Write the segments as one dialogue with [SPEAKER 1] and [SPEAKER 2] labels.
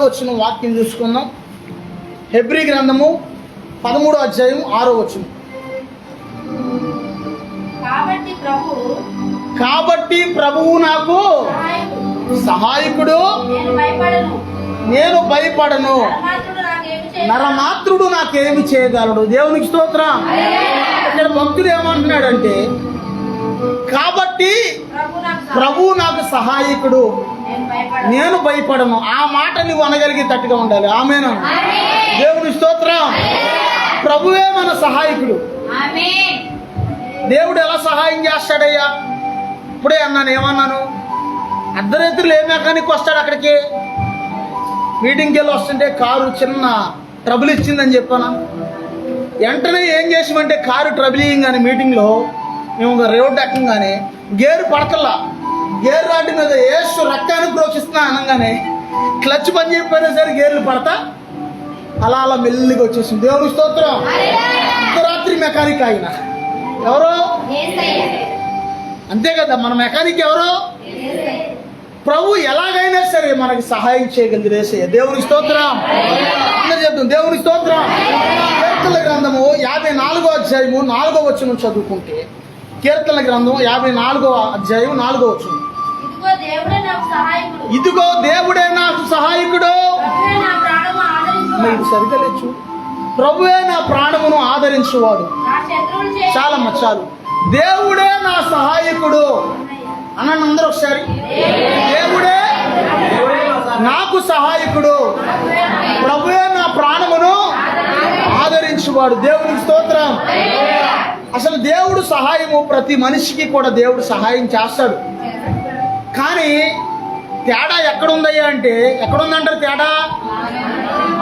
[SPEAKER 1] వచ్చిన వాక్యం చూసుకుందాం. హెబ్రీ గ్రంథము 13వ అధ్యాయం 6వ వచనం. కాబట్టి ప్రభువు నాకు సహాయకుడు, నేను భయపడను, నరమాత్రుడు నాకేమి చేయగలడు. దేవునికి స్తోత్రం. ఇక్కడ భక్తుడు ఏమంటున్నాడంటే, కాబట్టి ప్రభువు నాకు సహాయకుడు, నేను భయపడను. ఆ మాట నువ్వు అనగలిగేటట్టుగా ఉండాలి. ఆమేన్. దేవుని స్తోత్రం. ప్రభువే మన సహాయకుడు. దేవుడు ఎలా సహాయం చేస్తాడయ్యా? ఇప్పుడే అన్నాను, ఏమన్నాను? అర్ధరాత్రులు ఏ మెకానిక్ వస్తాడు అక్కడికి? మీటింగ్కి వెళ్ళి వస్తుంటే కారు చిన్న ట్రబుల్ ఇచ్చిందని చెప్పాను. వెంటనే ఏం చేసామంటే, కారు ట్రబుల్ ఇయ్యంగానే మీటింగ్లో మేము రోడ్డు ఎక్కగానే గేరు పడతల్లా, గేరు రాడ్డు మీద ఏసు రక్తాన్ని ప్రోక్షిస్తున్నా అనగానే క్లచ్ పని చెప్పినా సరే గేర్లు పడతా అలా అలా మెల్లిగా వచ్చేసింది. దేవుని స్తోత్రం. రాత్రి మెకానిక్ ఆయన ఎవరో, అంతే కదా, మన మెకానిక్ ఎవరో ప్రభు ఎలాగైనా సరే మనకి సహాయం చేయగలిగి రేసయ్య. దేవుని స్తోత్రం. అందరూ చెప్తాం దేవుని స్తోత్రం. కీర్తనల గ్రంథము 54వ అధ్యాయము 4వ వచనం చదువుకుంటే, కీర్తనల గ్రంథం 54వ అధ్యాయం 4వ వచనం. ఇదిగో దేవుడే నాకు సహాయకుడు. మీరు సరిగ్గా లేచు. ప్రభువే నా ప్రాణమును ఆదరించువాడు. చాలమ్మ చాలు. దేవుడే నా సహాయకుడు అన్నాను అందరూ ఒకసారి. దేవుడే నాకు సహాయకుడు, ప్రభువే నా ప్రాణమును ఆదరించువాడు. దేవునికి స్తోత్రం. అసలు దేవుడు సహాయము ప్రతి మనిషికి కూడా దేవుడు సహాయం చేస్తాడు. కానీ తేడా ఎక్కడుందయ్యా అంటే, ఎక్కడుందంటారు తేడా?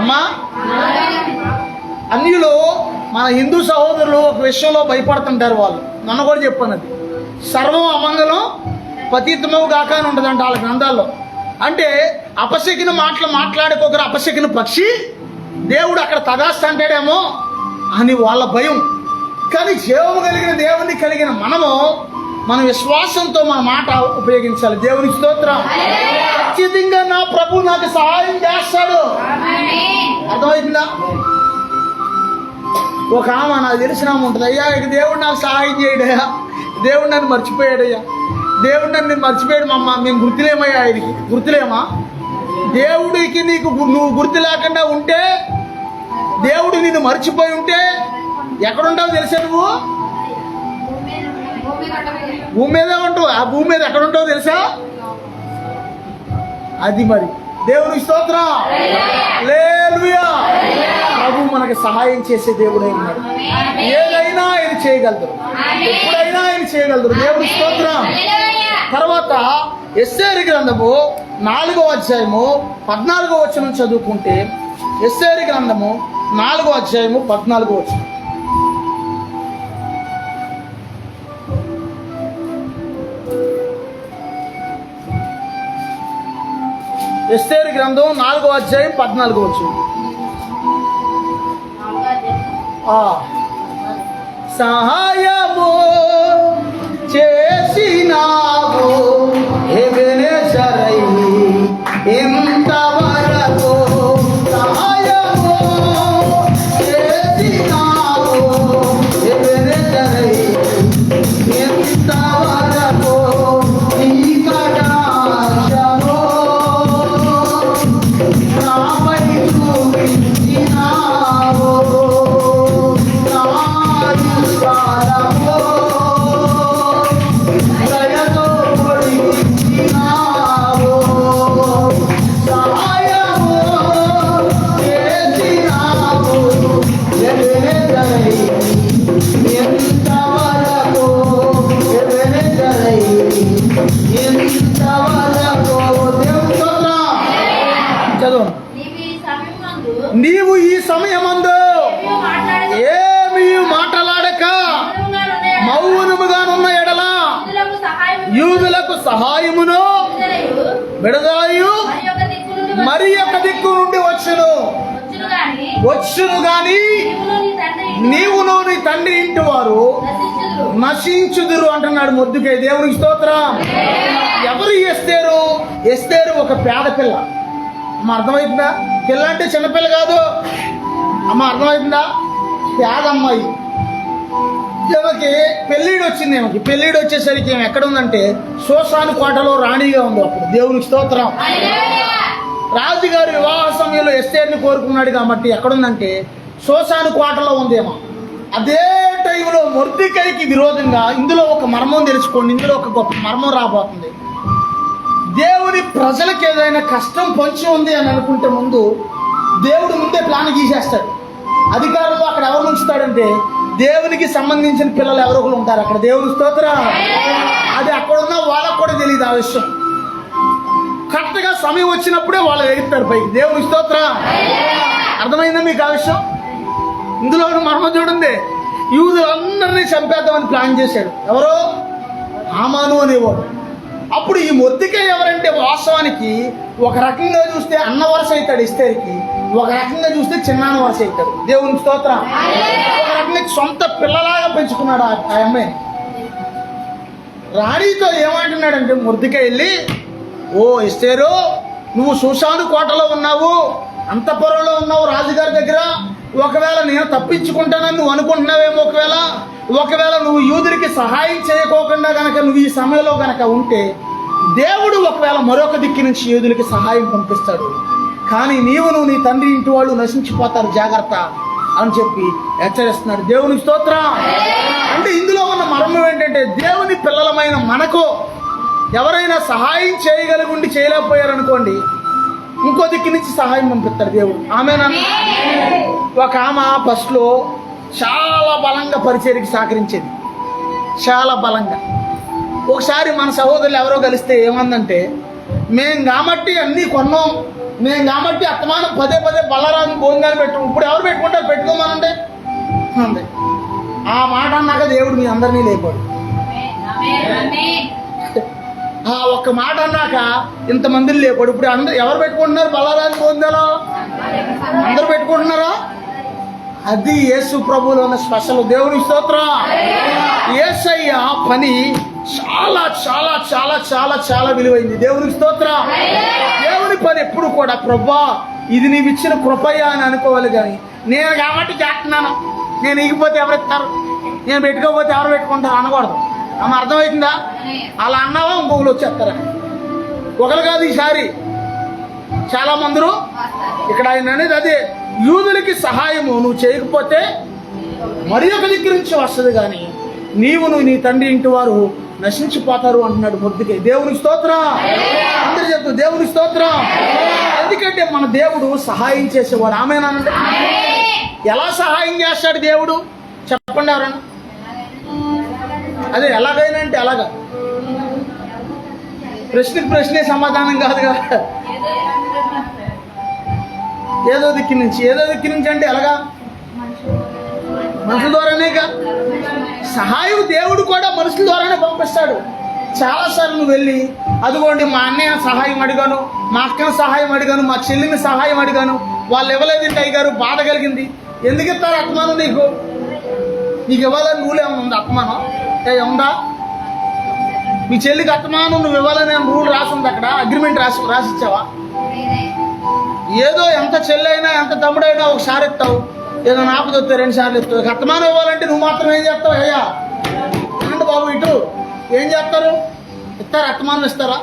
[SPEAKER 1] అమ్మా, అన్యులు మన హిందూ సహోదరులు ఒక విషయంలో భయపడుతుంటారు. వాళ్ళు నన్ను కూడా చెప్పాను, అది సర్వం అమంగళం పతితమవు గాక అని ఉంటుందంట వాళ్ళ గ్రంథాల్లో. అంటే అపశకిన మాటలు మాట్లాడుకోగల అపశకిన పక్షి దేవుడు అక్కడ తదాస్త అంటాడేమో అని వాళ్ళ భయం. కానీ జీవము కలిగిన దేవుని కలిగిన మనము మన విశ్వాసంతో మన మాట ఉపయోగించాలి. దేవునికి స్తోత్రం. ఖచ్చితంగా నా ప్రభు నాకు సహాయం చేస్తాడు. అర్థమైందా? ఒక ఆమె నాకు తెలిసిన ఉంటుంది, అయ్యా ఇక దేవుడు నాకు సహాయం చేయడయ్యా, దేవుడు నన్ను మర్చిపోయాడయ్యా, దేవుడు నన్ను మర్చిపోయాడు మమ్మ, మేము గుర్తులేమయ్యా, ఆయనకి గుర్తులేమా? దేవుడికి నీకు నువ్వు గుర్తు లేకుండా ఉంటే, దేవుడు నిన్ను మర్చిపోయి ఉంటే ఎక్కడుంటావు తెలుసా? నువ్వు భూమి మీద ఉంటావు. ఆ భూమి మీద ఎక్కడ ఉంటావు తెలుసా? అది మరి దేవుని స్తోత్రం. హల్లెలూయా. ప్రభు మనకి సహాయం చేసే దేవుడే ఉన్నాడు. ఏదైనా ఆయన చేయగలరు, ఎప్పుడైనా ఆయన చేయగలరు. దేవుని స్తోత్రం. తర్వాత ఎస్తేరు గ్రంథము 4వ అధ్యాయము 14వ వచనం చదువుకుంటే, ఎస్తేరు గ్రంథము 4వ అధ్యాయము 14వ వచనం. ఎస్తేరు గ్రంథం 4వ అధ్యాయం 14వ వచనం. సహాయము చేసినావు ఎబెనేజరై ఇంతవరకు, సహాయము చేసినావు ఎబెనేజరై ఇంతవరకు, నీ కటాక్షము నాపై చూపించినావు, నా ఆయుష్కాలము దయతో పొడిగించినావు, సహాయము చేసినావు ఎబెనేజరై ఇంతవరకు, ఎబెనేజరై ఇంతవరకు. చదువు. నీవు ఈ సమయమందు ఏమీ మాట్లాడక మౌనముగానున్న ఎడల యూదులకు సహాయమును విడుదలయు మరి ఒక దిక్కు నుండి వచ్చును గాని నీవును నీ తండ్రి ఇంటి వారు నశించుదురు అంటున్నాడు మొద్దుకే. దేవునికి స్తోత్రం. ఎవరు ఎస్తేరు? ఎస్తేరు ఒక పేద పిల్ల. అమ్మ అర్థమవుతుందా? పిల్ల అంటే చిన్నపిల్ల కాదు అమ్మ, అర్థమవుతుందా? పేదమ్మాయి. ఈమెకి పెళ్ళిడు వచ్చింది. ఈమెకి పెళ్ళిడు వచ్చేసరికి ఏమి ఎక్కడ ఉందంటే శోషాను కోటలో రాణిగా ఉంది. అప్పుడు దేవునికి స్తోత్రం. రాజుగారు వివాహ సమయంలో ఎస్తేర్ని కోరుకున్నాడు కాబట్టి ఎక్కడుందంటే శోషాను కోటలో ఉందేమో. అదే టైంలో మొర్దెకైకి విరోధంగా ఇందులో ఒక మర్మం తెలుసుకోండి. ఇందులో ఒక గొప్ప మర్మం రాబోతుంది. దేవుని ప్రజలకు ఏదైనా కష్టం పొంచి ఉంది అని అనుకుంటే ముందు దేవుడు ముందే ప్లాన్ గీసేస్తాడు. అధికారంలో అక్కడ ఎవరు ఉంచుతాడంటే దేవునికి సంబంధించిన పిల్లలు ఎవరో ఒకరు ఉంటారు అక్కడ. దేవుని స్తోత్రం. అది అక్కడున్న వాళ్ళకు కూడా తెలియదు ఆ విషయం. కరెక్ట్గా సమయం వచ్చినప్పుడే వాళ్ళు ఎగుతారు పైకి. దేవుని స్తోత్రం. అర్థమైందా మీకు ఆ విషయం? ఇందులో మర్మం చూడండి. యూదులందరినీ చంపేద్దామని ప్లాన్ చేశాడు. ఎవరో హామాను అనేవాడు. అప్పుడు ఈ మొర్దెకై ఎవరంటే వాస్తవానికి ఒక రకంగా చూస్తే అన్న వరుస అవుతాడు ఎస్తేర్కి, ఒక రకంగా చూస్తే చిన్నాన్న వరుస అవుతాడు. దేవుని స్తోత్రం. ఒక రకంగా సొంత పిల్లలాగా పెంచుకున్నాడు ఆ అమ్మాయిని. రాణితో ఏమంటున్నాడంటే మొర్దెకై వెళ్ళి, ఓ ఎస్తేరు, నువ్వు శూషాను కోటలో ఉన్నావు, అంతఃపురంలో ఉన్నావు రాజుగారి దగ్గర. ఒకవేళ నేను తప్పించుకుంటానని నువ్వు అనుకుంటున్నావేమో. ఒకవేళ నువ్వు యూదులకి సహాయం చేయకోకుండా గనక నువ్వు ఈ సమయంలో గనక ఉంటే దేవుడు ఒకవేళ మరొక దిక్కు నుంచి యూదులకి సహాయం పంపిస్తాడు. కానీ నువ్వు నీ తండ్రి ఇంటి వాళ్ళు నశించిపోతారు, జాగ్రత్త అని చెప్పి హెచ్చరిస్తున్నాడు. దేవుని స్తోత్రం. అంటే ఇందులో ఉన్న మర్మం ఏంటంటే దేవుని పిల్లలమైన మనకు ఎవరైనా సహాయం చేయగలిగుండి చేయలేకపోయారనుకోండి, ఇంకో దిక్కు నుంచి సహాయం పంపిస్తాడు దేవుడు. ఆమేనన్న. ఒక ఆమె ఫస్ట్లో చాలా బలంగా పరిచర్యకి సహకరించేది, చాలా బలంగా. ఒకసారి మన సహోదరులు ఎవరో కలిస్తే ఏమందంటే, మేము కాబట్టి అన్నీ కొన్నాం, మేము కాబట్టి అత్తమానం పదే బల్లరాజు భోజనాలు పెట్టు, ఇప్పుడు ఎవరు పెట్టుకుంటారు, పెట్టుకోమనంటే అంది. ఆ మాట అన్నాక దేవుడు మీ అందరినీ లేపాడు. ఆ ఒక్క మాట అన్నాక ఇంతమందిని లేపాడు. ఇప్పుడు అందరు ఎవరు పెట్టుకుంటున్నారు బల్లరాజు భోజనాలు? అందరూ పెట్టుకుంటున్నారా? అది యేసు ప్రభువులో ఉన్న స్పెషల్. దేవుని స్తోత్రం. యేసయ్య పని చాలా చాలా చాలా చాలా చాలా విలువైంది. దేవునికి స్తోత్రం. దేవుని పని ఎప్పుడు కూడా ప్రభువా ఇది నీవు ఇచ్చిన కృపయ్య అని అనుకోవాలి. కానీ నేను కాబట్టి చేస్తున్నాను, నేను ఇగిపోతే ఎవరు ఇస్తారు, నేను పెట్టుకోకపోతే ఎవరు పెట్టుకుంటారు అనకూడదు. ఆమె అర్థమవుతుందా? అలా అన్నావా ఇంకొకరు వచ్చేస్తారా? ఒకరు కాదు, ఈసారి చాలా మందరు ఇక్కడ ఆయన అనేది అదే. యూదులకి సహాయము నువ్వు చేయకపోతే మరి ఒక దగ్గర నుంచి వస్తుంది, కానీ నువ్వు నీ తండ్రి ఇంటి వారు నశించిపోతారు అంటున్నాడు మొర్దెకై. దేవునికి స్తోత్రం. అందరు చెప్తూ దేవునికి స్తోత్రం. ఎందుకంటే మన దేవుడు సహాయం చేసేవాడు. ఆమేనండి. ఎలా సహాయం చేస్తాడు దేవుడు చెప్పండి ఎవరన్నా? అదే ఎలాగైనా అంటే అలాగా, ప్రశ్నకి ప్రశ్నే సమాధానం కాదుగా. ఏదో దిక్కు నుంచి అంటే ఎలాగా? మనుషుల ద్వారానేగా. సహాయం దేవుడు కూడా మనుషుల ద్వారానే పంపిస్తాడు. చాలాసార్లు నువ్వు వెళ్ళి, అదిగోండి మా అన్నయ్య సహాయం అడిగాను, మా అక్కని సహాయం అడిగాను, మా చెల్లిని సహాయం అడిగాను, వాళ్ళు ఇవ్వలేదంటే అయ్యారు, బాధ కలిగింది. ఎందుకు ఇస్తారు అత్మానం? నీకు ఇవ్వాలని రూల్ ఏమైనా ఉందా? అత్మానం ఉందా? మీ చెల్లికి అత్మానం నువ్వు ఇవ్వాలని రూల్ రాసింది, అక్కడ అగ్రిమెంట్ రాసిచ్చావా? ఏదో ఎంత చెల్లి అయినా ఎంత తమ్ముడైనా ఒకసారి ఇస్తావు, ఏదో నాపదొస్తే 2 సార్లు ఇస్తావు. అత్తమానం ఇవ్వాలంటే నువ్వు మాత్రం ఏం చేస్తావు? అయ్యా అంటే బాబు ఇటు ఏం చేస్తారు? ఇస్తారా? అత్తమానం ఇస్తారా?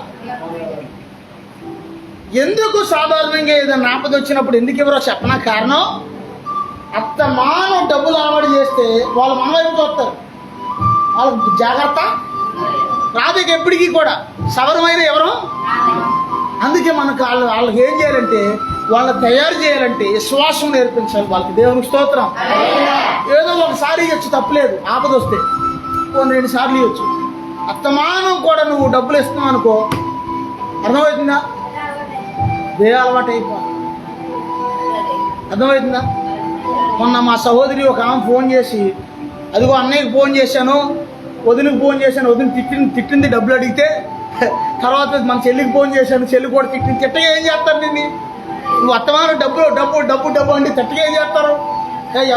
[SPEAKER 1] ఎందుకు సాధారణంగా ఏదైనా ఆపద వచ్చినప్పుడు ఎందుకు ఇవ్వరో చెప్పనా కారణం? అత్తమానం డబ్బులు అలవాటు చేస్తే వాళ్ళు మన వైపు చూస్తారు, వాళ్ళకి జాగ్రత్త రాదు ఎప్పటికీ కూడా. సవరమైన ఎవరు? అందుకే మనకు వాళ్ళకి ఏం చేయాలంటే, వాళ్ళని తయారు చేయాలంటే విశ్వాసం నేర్పించాలి వాళ్ళకి. దేవునికి స్తోత్రం. ఏదో ఒకసారి ఇవ్వచ్చు, తప్పలేదు. ఆపద వస్తే 2 సార్లు ఇవ్వచ్చు. అత్తమానం కూడా నువ్వు డబ్బులు ఇస్తున్నావు అనుకో, అర్థమవుతుందా? దే అలవాటు అయిపోవాలి. అర్థమవుతుందా? మొన్న మా సహోదరి ఒక ఆమె ఫోన్ చేసి, అదిగో అన్నయ్యకి ఫోన్ చేశాను, వదినకి ఫోన్ చేశాను, వదిన తిట్టింది డబ్బులు అడిగితే, తర్వాత మన చెల్లికి ఫోన్ చేశాను, చెల్లి కూడా తిట్టింది. తిట్టగా ఏం చేస్తారు? నువ్వు అత్తమానం డబ్బు అంటే తిట్టగా ఏం చేస్తారు?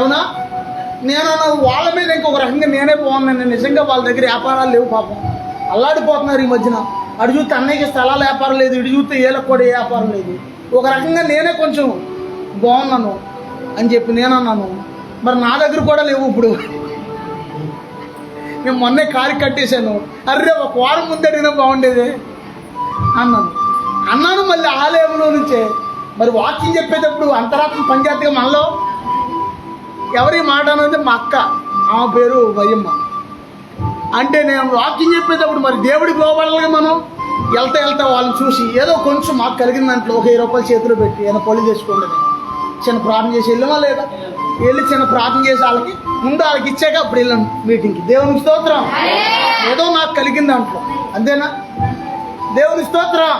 [SPEAKER 1] అవునా? నేను వాళ్ళ మీద ఇంకొక రకంగా నేనే పోన్నాను. నిజంగా వాళ్ళ దగ్గర వ్యాపారాలు లేవు, పాపం అల్లాడిపోతున్నారు ఈ మధ్యన. అటు చూస్తే అన్నయ్యకి స్థలాల వ్యాపారం లేదు, ఇటు చూస్తే ఏళ్ళకు కూడా ఏ వ్యాపారం లేదు. ఒక రకంగా నేనే కొంచెం బాగున్నాను అని చెప్పి నేనన్నాను. మరి నా దగ్గర కూడా లేవు. ఇప్పుడు నేను మొన్నే కారు కట్టేశాను. అర్రే ఒక వారం ముందు అడిగినా బాగుండేది అన్నాను. మళ్ళీ ఆలయంలో నుంచే మరి వాకింగ్ చెప్పేటప్పుడు అంతరాత్మ పంచాయతీగా మనలో ఎవరి మాట అనేది మా అక్క, ఆమె పేరు వయ్యమ్మ. అంటే నేను వాకింగ్ చెప్పేటప్పుడు మరి దేవుడికి లోపడాలి. మనం వెళ్తా వాళ్ళని చూసి ఏదో కొంచెం మాకు కలిగిన దాంట్లో ఒక 10 రూపాయలు చేతిలో పెట్టి ఏమైనా పొలి చేసుకోండి చిన్న ప్రార్థన చేసి వెళ్ళమా లేదా, వెళ్ళి చిన్న ప్రార్థన చేసి వాళ్ళకి ముందు వాళ్ళకి ఇచ్చాక అప్పుడు వెళ్ళాను మీటింగ్కి. దేవునికి స్తోత్రం. ఏదో నాకు కలిగిన దాంట్లో అంతేనా? దేవుని స్తోత్రం.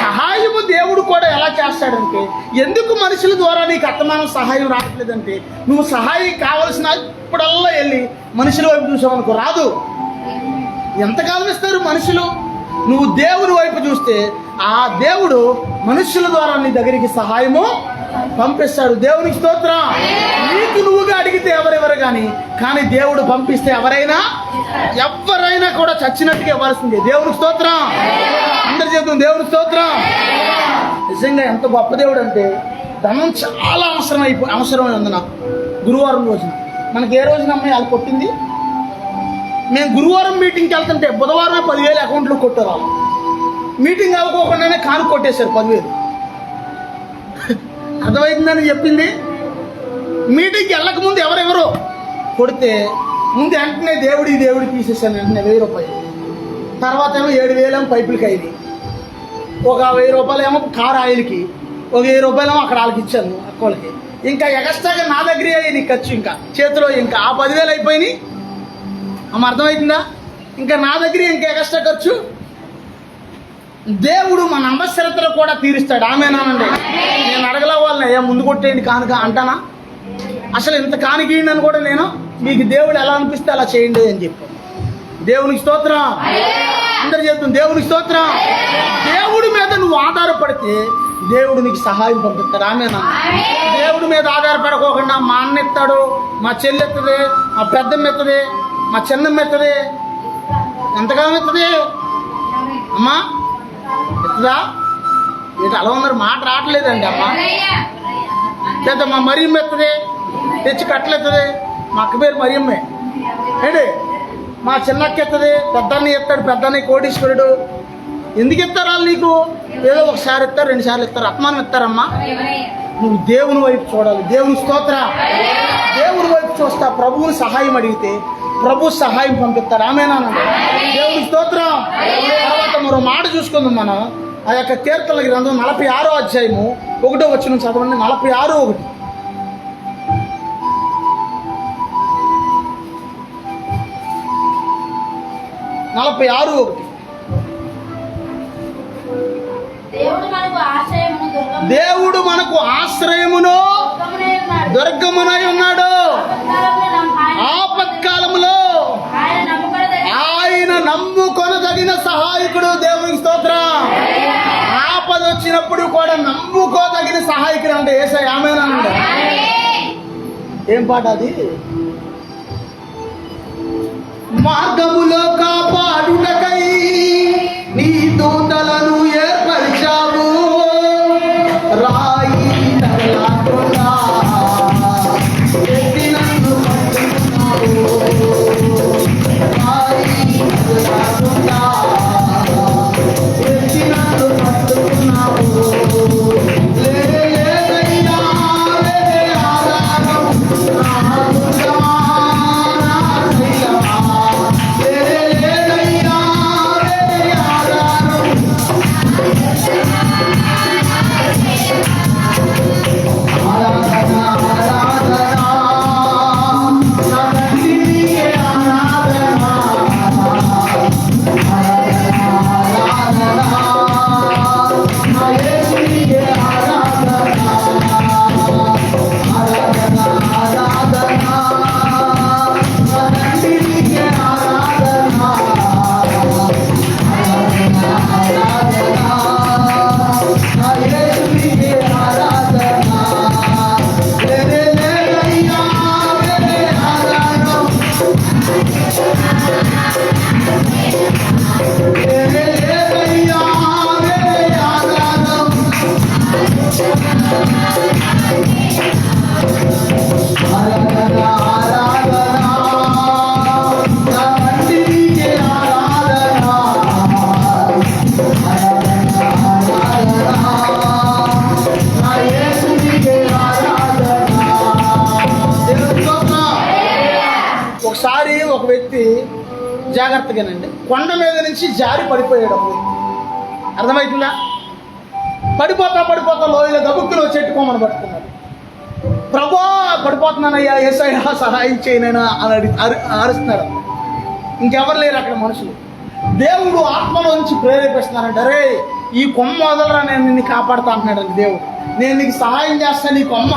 [SPEAKER 1] సహాయము దేవుడు కూడా ఎలా చేస్తాడంటే, ఎందుకు మనుషుల ద్వారా నీకు అత్తమానం సహాయం రావట్లేదంటే, నువ్వు సహాయం కావలసిన ఇప్పుడల్లా వెళ్ళి మనుషుల వైపు చూసావనుకో రాదు. ఎంతకాలం ఇస్తారు మనుషులు? నువ్వు దేవుని వైపు చూస్తే ఆ దేవుడు మనుషుల ద్వారా నీ దగ్గరికి సహాయము పంపిస్తాడు. దేవునికి స్తోత్రం. నీకు నువ్వుగా అడిగితే ఎవరెవరు కానీ దేవుడు పంపిస్తే ఎవరైనా కూడా చచ్చినట్టుగా ఇవ్వాల్సిందే. దేవునికి స్తోత్రం. అందరి చేద్దాం దేవునికి స్తోత్రం. నిజంగా ఎంత గొప్ప దేవుడు అంటే, ధనం చాలా అవసరమై ఉంది నాకు. గురువారం రోజున మనకి ఏ రోజున అమ్మాయి వాళ్ళు కొట్టింది, మేము గురువారం మీటింగ్కి వెళ్తుంటే బుధవారమే 10,000 అకౌంట్లో కొట్టారు. మీటింగ్ అవ్వకోకుండానే కాను కొట్టేశారు 10,000. అర్థమవుతుందని చెప్పింది. మీటింగ్కి వెళ్ళకముందు ఎవరెవరో కొడితే ముందు వెంటనే దేవుడి తీసేసాను. వెంటనే 1000 రూపాయలు. తర్వాత ఏమో 7,000 ఏమో పైపులకి అయింది, ఒక 1000 రూపాయలు ఏమో కార్ ఆయిల్కి, ఒక 1000 రూపాయలు ఏమో అక్కడ వాళ్ళకి ఇచ్చాను అక్కడికి. ఇంకా ఎక్స్ట్రాగా నా దగ్గరే అయ్యి ఖర్చు, ఇంకా చేతిలో ఇంకా ఆ 10,000 అయిపోయినాయి. అమ్మ అర్థమవుతుందా? ఇంకా నా దగ్గర ఇంకా ఎక్స్ట్రా ఖర్చు. దేవుడు మన అవసరతలు కూడా తీరుస్తాడు. ఆమేనానండి. నేను అడగల వాళ్ళని అయ్యా ముందు కొట్టేయండి కానుక అంటానా? అసలు ఇంత కానికీయండి అని కూడా నేను, మీకు దేవుడు ఎలా అనిపిస్తే అలా చేయండి అని చెప్పాను. దేవునికి స్తోత్రం. అందరు చెప్తాం దేవునికి స్తోత్రం. దేవుడి మీద నువ్వు ఆధారపడితే దేవుడు నీకు సహాయం పంపిస్తాడు. ఆమేనా? దేవుడి మీద ఆధారపడకోకుండా మా అన్న ఎత్తాడు, మా చెల్లి ఎత్తది, మా పెద్దమ్మ ఎత్తది, మా చిన్నమ్మ ఎత్తది. ఎంతకాలం ఎత్తది అమ్మా? ఎత్తదా? ఏంటి అలా ఉన్నారు? మాట రావట్లేదండి అమ్మ. లేదా మా మరియమ్మ ఎత్తది, తెచ్చి కట్టలెత్తది. మా అక్క పేరు మరియమ్మే ఏంటి. మా చిన్నక్క ఎత్తది, పెద్దన్న ఎత్తాడు, పెద్దన్న కోటీశ్వరుడు. ఎందుకు ఇస్తారు వాళ్ళు నీకు? ఏదో ఒకసారి ఇస్తారు, 2 సార్లు ఇస్తారు, అపమానం ఇస్తారమ్మా. నువ్వు దేవుని వైపు చూడాలి. దేవుని స్తోత్ర. దేవుని వైపు చూస్తా ప్రభువుని సహాయం అడిగితే ప్రభు సహాయం పంపిస్తారు. ఆమేనానండి. దేవుని స్తోత్రం. తర్వాత మరో మాట చూసుకుందాం మనం. ఆ యొక్క కీర్తనల గ్రంథం 46వ అధ్యాయము 1వ వచనం చదవండి. 46:1. దేవుడు మనకు ఆశ్రయమును దుర్గమునై ఉన్నాడు. ఆపత్కాలములో ఆయన నమ్ముకొనదగిన సహాయకుడు. దేవునికి స్తోత్రం. ఆపద వచ్చినప్పుడు కూడా నమ్ముకోదగిన సహాయకుడు అంటే యేసయ్య. ఆమేనండి. ఏం పాట అది? మార్గములో కాపాడుటకై నీ దూతలను ఏర్పరిచావు, రాయి తగలకుండా ఎత్తి నన్ను పట్టుకున్నావు, రాయి తగలకుండా ఎత్తి నన్ను పట్టుకున్నావు. లేదయ్యా వేరే ఆధారం నా ఆధారం ఒకసారి ఒక వ్యక్తి జాగ్రత్తగానండి కొండ మీద నుంచి జారి పడిపోయాడు. అర్థమవుతుందా? పడిపోతా లోయలో గబుక్కులో చెట్టు కొమ్మను పట్టుకున్నాడు. ప్రభా పడిపోతున్నానయ్యా, యేసయ్యా సహాయం చేయనైనా అని అరుస్తున్నాడు. ఇంకెవరు లేరు అక్కడ మనుషులు. దేవుడు ఆత్మలో నుంచి ప్రేరేపిస్తున్నారంట, అరే ఈ కొమ్మ వదలరా, నేను నిన్ను కాపాడుతా అంటున్నాడండి దేవుడు. నేను నీకు సహాయం చేస్తాను, ఈ కొమ్మ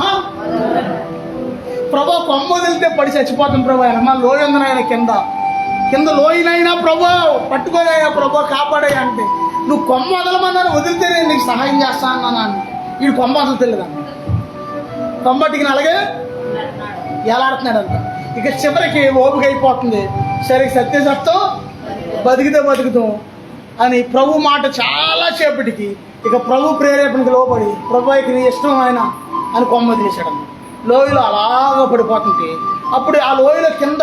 [SPEAKER 1] ప్రభా కొమ్మ వదిలితే పడి చచ్చిపోతాం ప్రభా. అమ్మ లోయ ఉందనైనా కింద లోయనైనా ప్రభా పట్టుకోయా ప్రభా కాపాడయ్యా అంటే, నువ్వు కొమ్మ వదలమన్నాను, వదిలితే నేను నీకు సహాయం చేస్తాను అన్నాను. వీడు కొమ్మ వదలతలేదా, కొమ్మటికి అలాగే ఎలాడుతున్నాడంట. ఇక చివరికి ఓపిక అయిపోతుంది, సరే సత్యం బతికితే బతుకుతాం అని ప్రభు మాట చాలా సేపటికి ఇక ప్రభు ప్రేరేపణకి లోబడి ప్రభుకి నీ ఇష్టం ఆయన అని కొమ్మ తీసాడు. లోయలో అలాగ పడిపోతుంటే అప్పుడు ఆ లోయలో కింద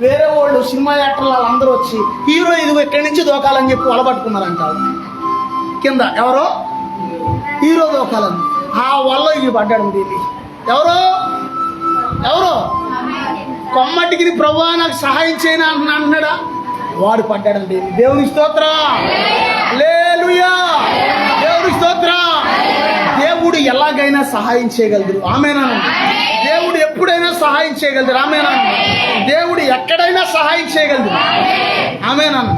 [SPEAKER 1] వేరే వాళ్ళు సినిమా యాక్టర్లు వాళ్ళందరూ వచ్చి హీరో ఇదిగో ఇక్కడి నుంచి దూకాలని చెప్పి వలబట్టుకున్నారంట. కింద ఎవరో హీరో దూకాలని ఆ వల్ల ఇది పడ్డాడు. దీన్ని ఎవరో కొమ్మటికి ప్రభువా నాకు సహాయం చేయను అంటున్నాడా, వాడు పడ్డాడండి. దేవుని స్తోత్రం, హల్లెలూయా, దేవుని స్తోత్రం. దేవుడు ఎలాగైనా సహాయం చేయగలరు, ఆమేనండి. దేవుడు ఎప్పుడైనా సహాయం చేయగలరు, ఆమేనండి. దేవుడు ఎక్కడైనా సహాయం చేయగలరు, ఆమేనండి.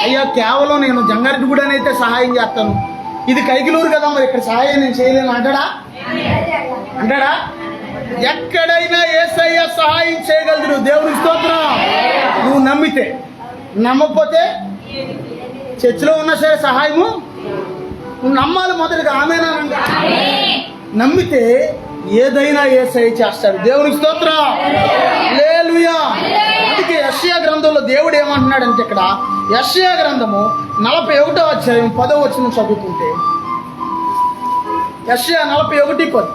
[SPEAKER 1] అయ్యా కేవలం నేను జంగారెడ్డి గుడనైతే సహాయం చేస్తాను, ఇది కైకిలూరు కదా, మరి ఇక్కడ సహాయం నేను చేయలేను అంటాడా? ఎక్కడైనా యేసయ్య సహాయం చేయగలరు. దేవుని స్తోత్రం. నువ్వు నమ్మితే, నమ్మకపోతే చర్చిలో ఉన్నా సరే సహాయము నువ్వు నమ్మాలి మొదటిగా, ఆమేనండి. నమ్మితే ఏదైనా యేసయ్య చేస్తాడు. దేవుని స్తోత్రం, హల్లెలూయా. అందుకే యెషయా గ్రంథంలో దేవుడు ఏమంటున్నాడంటే, ఇక్కడ యెషయా గ్రంథము 41వ అధ్యాయం 10వ వచనం చదువుకుంటే, యెషయా 41:10.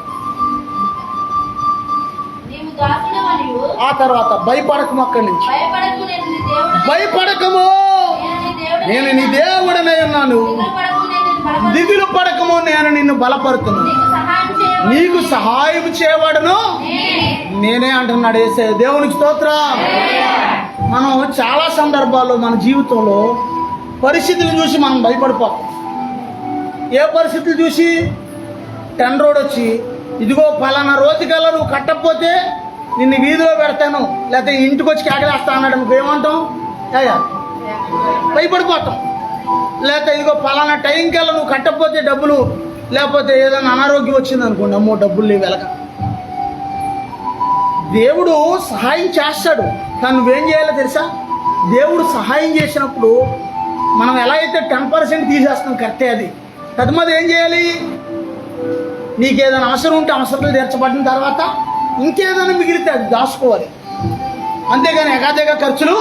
[SPEAKER 1] ఆ తర్వాత భయపడకము, అక్కడి నుంచి భయపడకము, నేను నీ దేవుడనై ఉన్నాను, దిగులు పడకము, నేను నిన్ను బలపరుతును, నీకు సహాయం చేయబడను నేనే అంటున్నాడు యేసయ్య. దేవునికి స్తోత్రం. మనం చాలా సందర్భాల్లో మన జీవితంలో పరిస్థితులు చూసి మనం భయపడిపోతాం. ఏ పరిస్థితులు చూసి? 10 రోడ్ వచ్చి ఇదిగో పలానా రోజుకల్లా నువ్వు కట్టకపోతే నిన్ను వీధిలో పెడతాను, లేకపోతే ఇంటికి వచ్చి కేకలేస్తా అన్నాడు. నువ్వేమంటాం? భయపడిపోతాం. లేకపోతే ఇదిగో పలానా టైం కల్లా నువ్వు కట్టకపోతే డబ్బులు, లేకపోతే ఏదైనా అనారోగ్యం వచ్చింది అనుకోండి, అమ్మో డబ్బులు లేవు వెలక. దేవుడు సహాయం చేస్తాడు, కానీ నువ్వేం చేయాలో తెలుసా? దేవుడు సహాయం చేసినప్పుడు మనం ఎలా అయితే 10% తీసేస్తాం కరెక్టే, అది తదుమది ఏం చేయాలి? నీకేదైనా అవసరం ఉంటే అవసరాలు తీర్చబడిన తర్వాత ఇంకేదైనా మిగిలితే అది దాచుకోవాలి, అంతేగాని ఎగాదిగా ఖర్చులు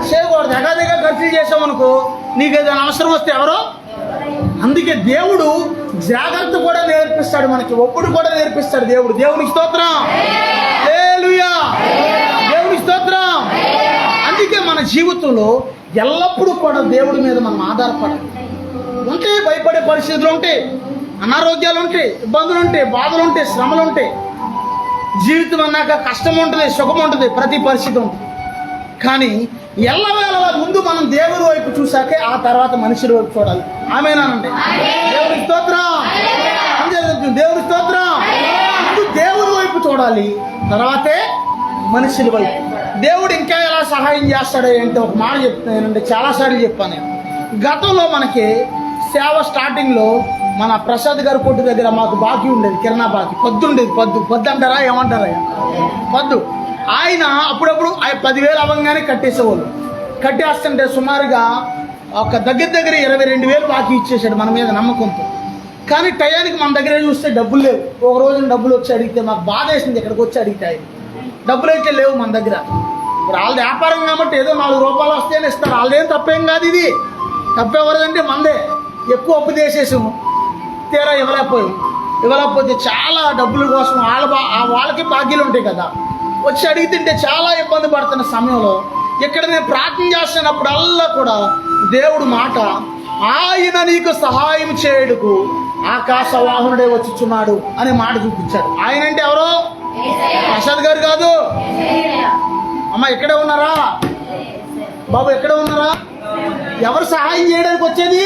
[SPEAKER 1] చేయకూడదు. ఎగాదిగా ఖర్చులు చేసామనుకో నీకు ఏదైనా అవసరం వస్తే ఎవరో. అందుకే దేవుడు జాగ్రత్త కూడా నేర్పిస్తాడు, మనకి ఒప్పుడు కూడా నేర్పిస్తాడు దేవుడు. దేవునికి స్తోత్రం, హల్లెలూయా, దేవునికి స్తోత్రం. అందుకే మన జీవితంలో ఎల్లప్పుడూ కూడా దేవుడి మీద మనం ఆధారపడాలి. ఉంటే భయపడే పరిస్థితులు ఉంటాయి, అనారోగ్యాలు ఉంటాయి, ఇబ్బందులు ఉంటాయి, బాధలు ఉంటాయి, శ్రమలు ఉంటాయి. జీవితం అన్నాక కష్టం ఉంటుంది, సుఖం ఉంటుంది, ప్రతి పరిస్థితి ఉంటుంది. కానీ ఎల్లవేళ ముందు మనం దేవుడి వైపు చూసాకే ఆ తర్వాత మనుషుల వైపు చూడాలి, ఆమేనండి. దేవుడి స్తోత్రం, దేవుడి స్తోత్రం. ముందు దేవుడి వైపు చూడాలి, తర్వాతే మనుషుల వైపు. దేవుడు ఇంకా ఎలా సహాయం చేస్తాడు అంటే ఒక మాట చెప్తున్నానండి, చాలాసార్లు చెప్పాను నేను. గతంలో మనకి సేవ స్టార్టింగ్లో మన ప్రసాద్ గారి కొట్టు దగ్గర మాకు బాకీ ఉండేది, కిరాణా బాకీ. పొద్దు ఉండేది, పొద్దు అంటారా ఏమంటారా, పొద్దు. ఆయన అప్పుడప్పుడు 10,000 అవ్వగానే కట్టేసేవాళ్ళు. కట్టేస్తుంటే సుమారుగా ఒక దగ్గర 22,000 బాకీ ఇచ్చేసాడు మన మీద నమ్మకంతో. కానీ టయానికి మన దగ్గర చూస్తే డబ్బులు లేవు. ఒక రోజున డబ్బులు వచ్చి అడిగితే మాకు బాధ వేసింది, ఇక్కడికి వచ్చి అడిగితే ఆయన డబ్బులు అయితే లేవు మన దగ్గర. ఇప్పుడు వాళ్ళది వ్యాపారం కాబట్టి ఏదో 4 రూపాయలు వస్తేనే ఇస్తారు, వాళ్ళదేం తప్పేం కాదు. ఇది తప్పెవరదంటే మందే. ఎక్కువ అప్పు చేసేసాము, తీరా ఇవ్వలేకపోయాము. ఇవ్వలేకపోతే చాలా డబ్బుల కోసం వాళ్ళకి భాగ్యాలు ఉంటాయి కదా, వచ్చి అడిగితే చాలా ఇబ్బంది పడుతున్న సమయంలో ఇక్కడ నేను ప్రార్థన చేస్తున్నప్పుడల్లా కూడా దేవుడు మాట, ఆయన నీకు సహాయం చేయుటకు ఆకాశ వాహనుడే వచ్చుచున్నాడు అనే మాట చూపించాడు. ఆయన అంటే ఎవరో ప్రసాద్ గారు కాదు. అమ్మ ఎక్కడే ఉన్నారా బాబు, ఎక్కడ ఉన్నారా? ఎవరు సహాయం చేయడానికి వచ్చేది?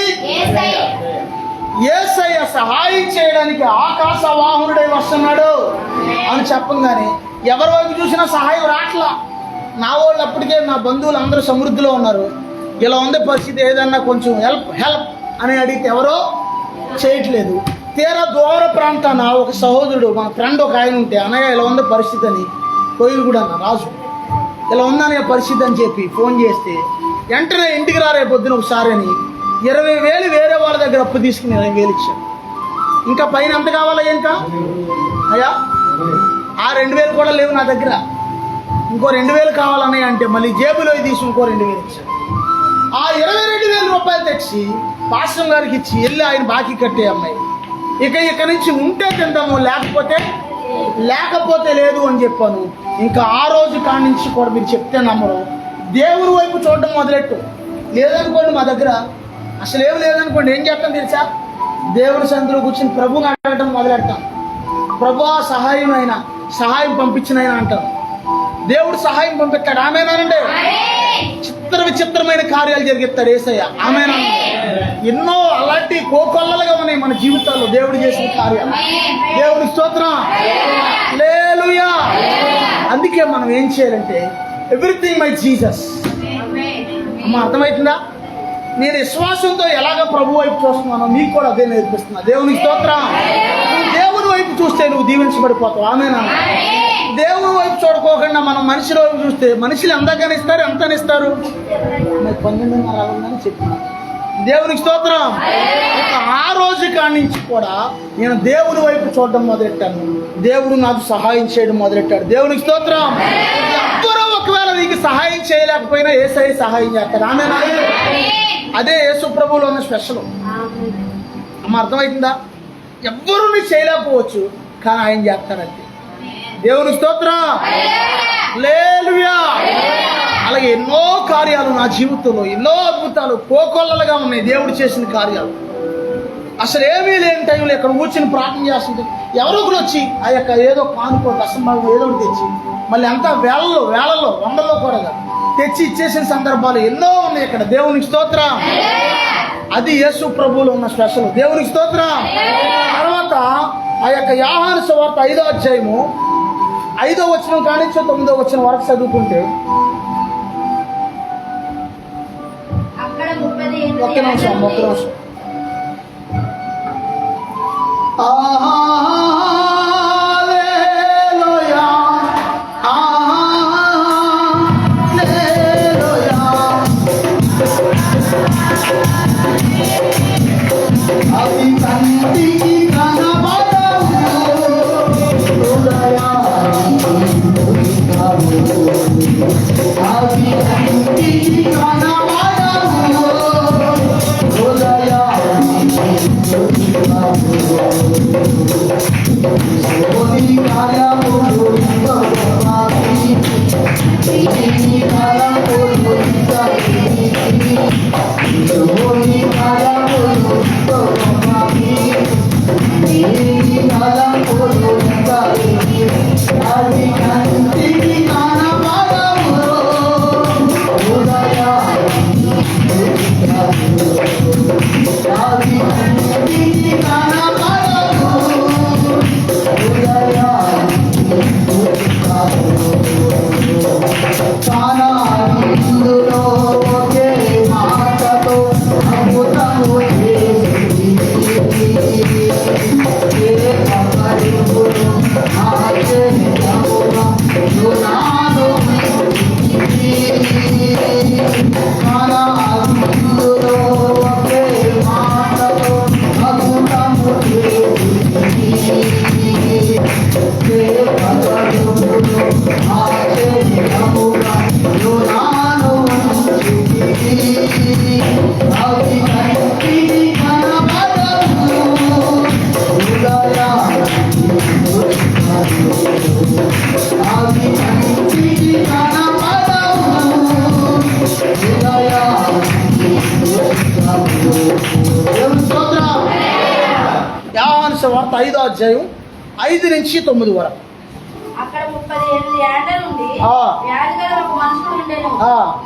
[SPEAKER 1] యేసయ్య సహాయం చేయడానికి ఆకాశ వాహనుడై వస్తున్నాడు అని చెప్పంగానే ఎవరి వైపు చూసినా సహాయం రాట్లా. నా వాళ్ళు అప్పటికే నా బంధువులు అందరూ సమృద్ధిలో ఉన్నారు. ఇలా ఉంది పరిస్థితి, ఏదన్నా కొంచెం హెల్ప్ అని అడిగితే ఎవరో చేయట్లేదు. తీరా దూర ప్రాంతాన ఒక సహోదరుడు, మా ఫ్రెండ్ ఒక ఆయన ఉంటే, అనగా ఇలా ఉంది పరిస్థితి అని, కోయిలగూడ అన్న రాజు, ఇలా ఉందనే పరిస్థితి అని చెప్పి ఫోన్ చేస్తే వెంటనే ఇంటికి రా రేపు పొద్దున ఒకసారి అని 20,000 వేరే వాళ్ళ దగ్గర అప్పు తీసుకుని 20,000 ఇచ్చాను. ఇంకా పైన ఎంత కావాలా? ఇంకా అయ్యా ఆ 2,000 కూడా లేవు నా దగ్గర, ఇంకో 2,000 కావాలని అంటే మళ్ళీ జేబులో తీసి ఇంకో 2,000 ఇచ్చాను. ఆ 22,000 రూపాయలు తెచ్చి పాస్టర్ గారికి ఇచ్చి వెళ్ళి ఆయన బాకీ కట్టే అమ్మాయి, ఇక నుంచి ఉంటే తింటాము, లేకపోతే లేదు అని చెప్పాను. ఇంకా ఆ రోజు కాడి నుంచి కూడా మీరు చెప్తే నమ్మరు, దేవుని వైపు చూడడం మొదలెట్టు. లేదనుకోండి మా దగ్గర అసలు ఏమి లేదనుకోండి, ఏం చేస్తాం తెలుసా? దేవుని సందులో కూర్చొని ప్రభుని అడగటం మొదలెడతాం. ప్రభు సహాయం పంపించిన ఆయన అంటాం. దేవుడు సహాయం పంపిస్తాడు. ఆమేనండి. విచిత్రమైన కార్యాలు జరిగిస్తాడు యేసయ్య. ఆమేనండి. ఎన్నో అలాంటి కోకొల్లలుగా ఉన్నాయి మన జీవితాల్లో దేవుడు చేసిన కార్యాలు. దేవుడి స్తోత్రం. హల్లెలూయా. అందుకే మనం ఏం చేయాలంటే ఎవ్రీథింగ్ మై జీసస్. అమ్మ అర్థమవుతుందా? నేను విశ్వాసంతో ఎలాగ ప్రభు వైపు చూస్తున్నానో మీకు కూడా అదే నేర్పిస్తున్నా. దేవునికి స్తోత్రం. దేవుని వైపు చూస్తే నువ్వు దీవించబడిపోతావు. ఆమేనా? దేవుని వైపు చూడుకోకుండా మనం మనిషి వైపు చూస్తే మనుషులు ఎంతగానే ఇస్తారు, ఎంతనిస్తారు? 12:30 అవ్వదని చెప్పిన. దేవునికి స్తోత్రం. ఆ రోజు కాడి నుంచి కూడా నేను దేవుని వైపు చూడడం మొదలెట్టాను. దేవుడు నాకు సహాయం చేయడం మొదలెట్టాడు. దేవునికి స్తోత్రం. ఎవ్వరూ ఒకవేళ నీకు సహాయం చేయలేకపోయినా యేసయ్య సహాయం చేస్తాడు. ఆమేనా? అదే యేసు ప్రభువులో ఉన్న స్పెషల్. అమ్మ అర్థమవుతుందా? ఎవ్వరూ నీకు చేయలేకపోవచ్చు, కానీ ఆయన చేస్తాడంతే. దేవుని స్తోత్రం. హల్లెలూయా. అలాగే ఎన్నో కార్యాలు నా జీవితంలో, ఎన్నో అద్భుతాలు కోకొల్లలుగా ఉన్నాయి దేవుడు చేసిన కార్యాలు. అసలు ఏమీ లేని టైంలో ఇక్కడ కూర్చొని ప్రార్థన చేస్తుంటే ఎవరో ఒకరు వచ్చి ఆ యొక్క ఏదో కానుకో దశంభాగం ఏదో ఒకటి తెచ్చి మళ్ళీ అంతా వేలలో 100లో కూడా తెచ్చి ఇచ్చేసిన సందర్భాలు ఎన్నో ఉన్నాయి ఇక్కడ. దేవునికి స్తోత్రం. అది యేసు ప్రభువులో ఉన్న స్పెషల్. దేవునికి స్తోత్రం. తర్వాత ఆ యొక్క యోహాను సువార్త 5వ అధ్యాయము 5వ వచనం కానించి 9వ వచనం వరకు చదువుకుంటే, ఒక్క నిమిషం.
[SPEAKER 2] Hallelujah.
[SPEAKER 1] 5వ అధ్యాయం 5 నుంచి 9 వరకు.
[SPEAKER 2] అక్కడ 38 ఏళ్ల నుండి వ్యాధిగల ఒక మనుషుడు ఉండెను.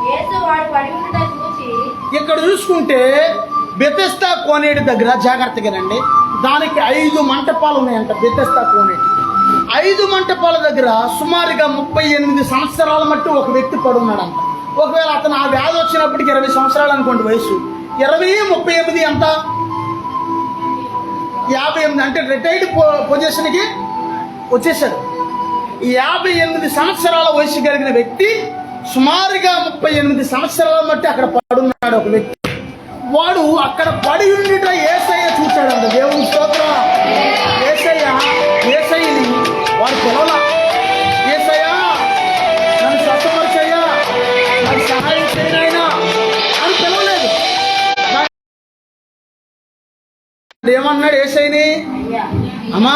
[SPEAKER 2] యేసు వాడు పడి ఉండుట చూసి,
[SPEAKER 1] ఇక్కడ చూసుకుంటే బెతెస్దా కోనేటి దగ్గర, జాగ్రత్తగానండి, దానికి 5 మంటపాలు ఉన్నాయంట. బెతెస్దా కోనేటి 5 మంటపాల దగ్గర సుమారుగా 38 సంవత్సరాల మట్టు ఒక వ్యక్తి పడున్నాడంట. ఒకవేళ అతను ఆ వ్యాధి వచ్చినప్పటికి 20 సంవత్సరాలు అనుకోండి వయసు. 20, 38 ఎంత? 58. అంటే రిటైర్డ్ పొజిషన్కి వచ్చేసాడు. 58 సంవత్సరాల వయసు కలిగిన వ్యక్తి సుమారుగా 38 సంవత్సరాల మట్టి అక్కడ పడున్నాడు ఒక వ్యక్తి. వాడు అక్కడ పడి ఉండిట యేసయ్య చూశాడంట. దేవుని స్తోత్రం. యేసయ్యని వాడు పిలవలా. యేసయ్య నన్ను స్వస్థపరిచయ్యా, నాకు సహాయం చేయనైనా అని పిలవలేదు. ఏమన్నాడు యేసయ్యని? అమ్మా,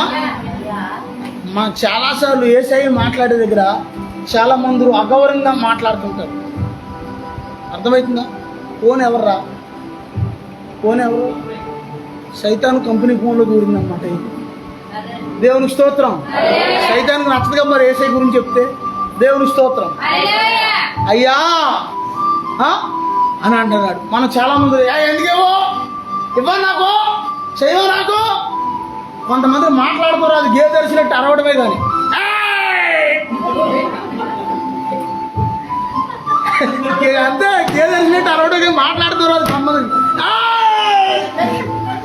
[SPEAKER 1] మా చాలాసార్లు యేసయ్య మాట్లాడే దగ్గర చాలా మంది అగౌరవంగా మాట్లాడుతుంటారు. అర్థమవుతుందా? ఫోన్ ఎవర్రా? ఫోన్ ఎవరు? సైతాన్ కంపెనీ ఫోన్లో దూరిందన్నమాట. దేవునికి స్తోత్రం. సైతానికి నచ్చదుగా మరి యేసయ్య గురించి చెప్తే. దేవునికి స్తోత్రం. అయ్యా అని అంటున్నాడు. మనం చాలా మంది ఎందుకేవో ఇవ్వ, నాకు చేయవో, నాకు. కొంతమంది మాట్లాడుకోరు, అది గేదె తెరిచినట్టు అరవడమే కానీ. అంతే, గేదె తెరిచినట్టు అరవడమే, మాట్లాడుకోరు. అది సంబంధం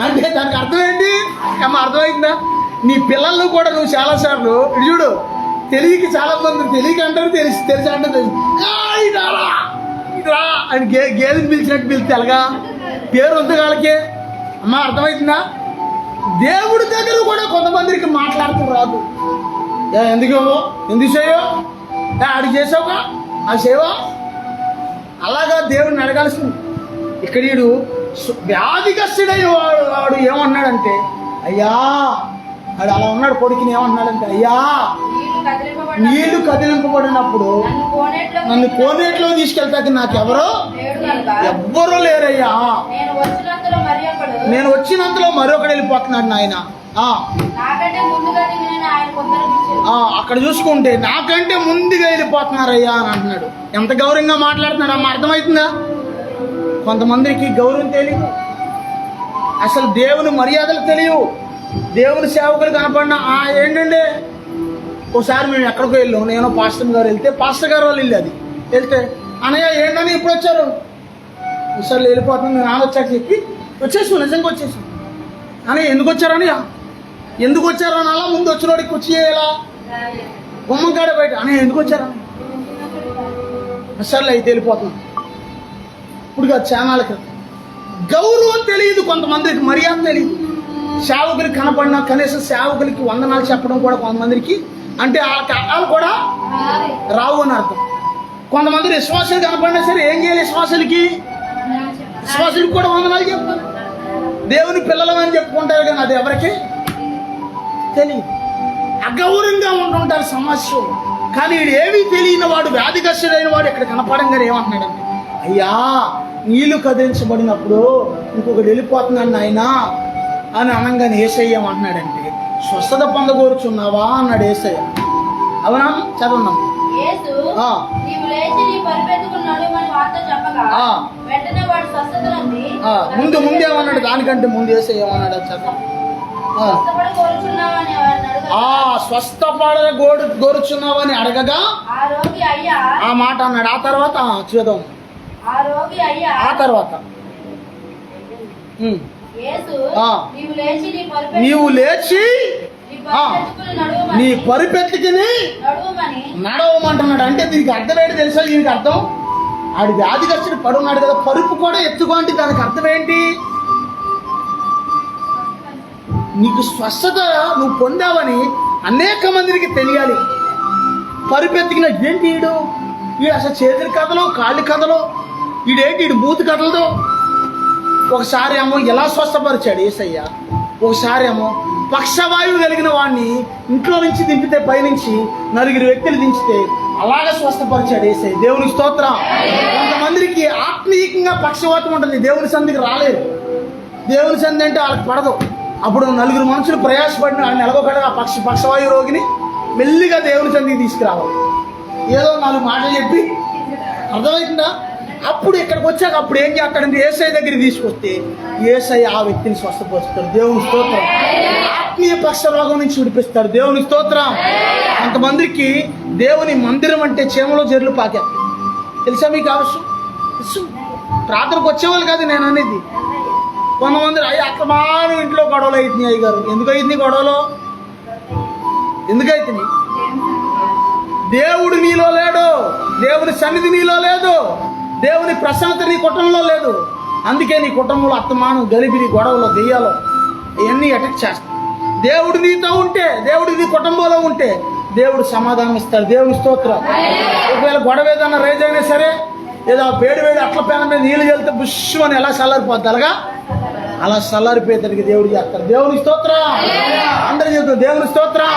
[SPEAKER 1] అంటే దానికి అర్థం ఏంటి అమ్మ? అర్థమైందా? నీ పిల్లలను కూడా నువ్వు చాలాసార్లు చూడు, తెలియకి చాలా మంది తెలియక అంటారు, తెలిసి అంటే రా అని గేదెని పిలిచినట్టు పిలిస్తే ఎలాగా? పేరు వద్దు వాళ్ళకి. అమ్మ అర్థమవుతుందా? దేవుడి దగ్గర కూడా కొంతమందికి మాట్లాడుతూ రాదు. ఎందుకేమో, ఎందుకు చేయో, ఆడికి చేసావుగా, అది చేయవా? అలాగా దేవుడిని అడగాల్సింది. ఇక్కడ వీడు వ్యాధిగ్రస్తుడైన వాడు ఏమన్నాడంటే, అయ్యా, అది అలా ఉన్నాడు. కొడుకుని ఏమన్నాడంటే, అయ్యా, నీళ్లు కదిలింపబడినప్పుడు నన్ను కోనేట్లో తీసుకెళ్తాకి నాకెవరో ఎవ్వరూ లేరయ్యా. నేను వచ్చినంతలో మరొకడు వెళ్ళిపోతున్నాడు నాయన. అక్కడ చూసుకుంటే నాకంటే ముందుగా వెళ్ళిపోతున్నారయ్యా అని అంటున్నాడు. ఎంత గౌరవంగా మాట్లాడుతున్నాడు అమ్మ? అర్థమవుతుందా? కొంతమందికి గౌరవం తెలియదు, అసలు దేవుని మర్యాదలు తెలియవు. దేవుని సేవకులు కనపడిన ఏంటండి, ఒకసారి మేము ఎక్కడికో వెళ్ళాం, నేను పాస్టర్ గారు వెళ్తే, పాస్టర్ గారు వాళ్ళు వెళ్ళేది వెళ్తే, అన్నయ్య ఏంటని ఇప్పుడు వచ్చారు? ఒకసారి వెళ్ళిపోతుంది, నేను వచ్చాక చెప్పి వచ్చేసాం, నిజంగా వచ్చేసాం. అన్నయ్య ఎందుకు వచ్చారని, ఎందుకు వచ్చారు అని అలా ముందు వచ్చినోడికి వచ్చి ఎలా గుమ్మంకాడ బయట, అన్నయ్య ఎందుకు వచ్చారని, సర్లే అయితే వెళ్ళిపోతున్నాం. ఇప్పుడు ఛానల్ క్రితం గౌరవం తెలియదు, కొంతమందికి మర్యాద తెలియదు. సేవకులకి కనపడినా కనీసం సేవకులకి వందనాలు చెప్పడం కూడా కొంతమందికి అంటే వాళ్ళు కూడా రావు అని అర్థం. కొంతమంది విశ్వాసాలు కనపడినా సరే ఏం చేయాలి? విశ్వాసులకి కూడా వందనాలు చెప్పాలి. దేవుని పిల్లలమని చెప్పుకుంటారు కానీ అది ఎవరికి తెలియదు. అగౌరవంగా ఉంటుంటారు సమస్య. కానీ వీడు ఏమీ తెలియని వాడు, వ్యాధిగ్రస్తుడైన వాడు ఇక్కడ కనపడంగానే ఏమంటున్నాడంటే, అయ్యా, నీళ్లు కదిలించబడినప్పుడు ఇంకొకటి వెళ్ళిపోతున్నాను నాయన అని అనగానే యేసయ్య ఏమంటున్నాడంటే, స్వస్థత పొందగోరుచున్నావా అన్నాడు యేసయ్య. అవునా? చదవన్నాం. ముందు ఏమన్నాడు? దానికంటే ముందు యేసయ్య ఏమన్నాడు? చదవ. స్వస్థపడ గోరుచున్నావని అడగగా ఆ మాట అన్నాడు. ఆ తర్వాత చూద్దాం. ఆ తర్వాత నీవు లేచి నీ పరిపెత్తికి నడవమంటున్నాడు. అంటే దీనికి అర్థం ఏంటి తెలుసా? దీనికి అర్థం, ఆడి వ్యాధిగ్రస్తుడు పడున్నాడు కదా, పరుపు కూడా ఎత్తుకోండి. దానికి అర్థం ఏంటి? నీకు స్వస్థత నువ్వు పొందావని అనేక మందికి తెలియాలి. పరుపెత్తికిన ఏంటి వీడు అసలు చేతుల కథలు, కాళ్ళ కథలు, వీడేంటి బూతు కథలతో. ఒకసారి ఏమో ఎలా స్వస్థపరిచాడు యేసయ్య, ఒకసారి ఏమో పక్షవాయువు కలిగిన వాడిని ఇంట్లో నుంచి దింపితే, పైనుంచి 4 వ్యక్తులు దించితే అలాగే స్వస్థపరిచాడు యేసయ్య. దేవునికి స్తోత్రం. కొంతమందికి ఆత్మీయంగా పక్షవాతం ఉంటుంది, దేవుని సంధికి రాలేదు. దేవుని సంధి అంటే వాళ్ళకి పడదు. అప్పుడు నలుగురు మనుషులు ప్రయాసపడిన ఆయన నెలకొకడ ఆ పక్షవాయు రోగిని మెల్లిగా దేవుని సన్నిధికి తీసుకురావాలి. ఏదో 4 మాటలు చెప్పి అర్థమవుతుందా? అప్పుడు ఇక్కడికి వచ్చాక అప్పుడు ఏం చేస్తాడంటే యేసయ్య దగ్గరికి తీసుకొస్తే యేసయ్య ఆ వ్యక్తిని స్వస్థపరుస్తాడు. దేవుని స్తోత్రం. ఆత్మీయ పక్ష రోగం నుంచి విడిపిస్తాడు. దేవుని స్తోత్రం. కొంతమందికి దేవుని మందిరం అంటే చేమలో జర్లు పాకేస్తాయి. తెలుసా మీకు అవసరం? ప్రార్థనకు వచ్చేవాళ్ళు కాదు నేను అనేది. కొంతమంది అక్రమాను ఇంట్లో గొడవలు అవుతున్నాయి. అయ్య గారు ఎందుకు అవుతుంది గొడవలు? ఎందుకు అవుతున్నాయి? దేవుడు నీలో లేడు, దేవుని సన్నిధి నీలో లేదు, దేవుని ప్రశాంతత నీ కుటుంబంలో లేదు. అందుకే నీ కుటుంబంలో అత్తమానం గలిబిలి గొడవలు దెయ్యాలు ఇవన్నీ అటాక్ చేస్తాయి. దేవుడు నీతో ఉంటే, దేవుడు నీ కుటుంబంలో ఉంటే దేవుడు సమాధానం ఇస్తాడు. దేవుని స్తోత్రం. ఒకవేళ గొడవ ఏదన్నా రైజ్ అయినా సరే, ఏదో వేడి అట్ల పైన మీద నీళ్ళు వెళ్తే బుష్ అని ఎలా చల్లారిపోద్ది అలాగా అలా చల్లారిపోయేసరికి దేవుడు చేస్తాడు. దేవుని స్తోత్రం. అందరూ చెప్తారు దేవుని స్తోత్రం.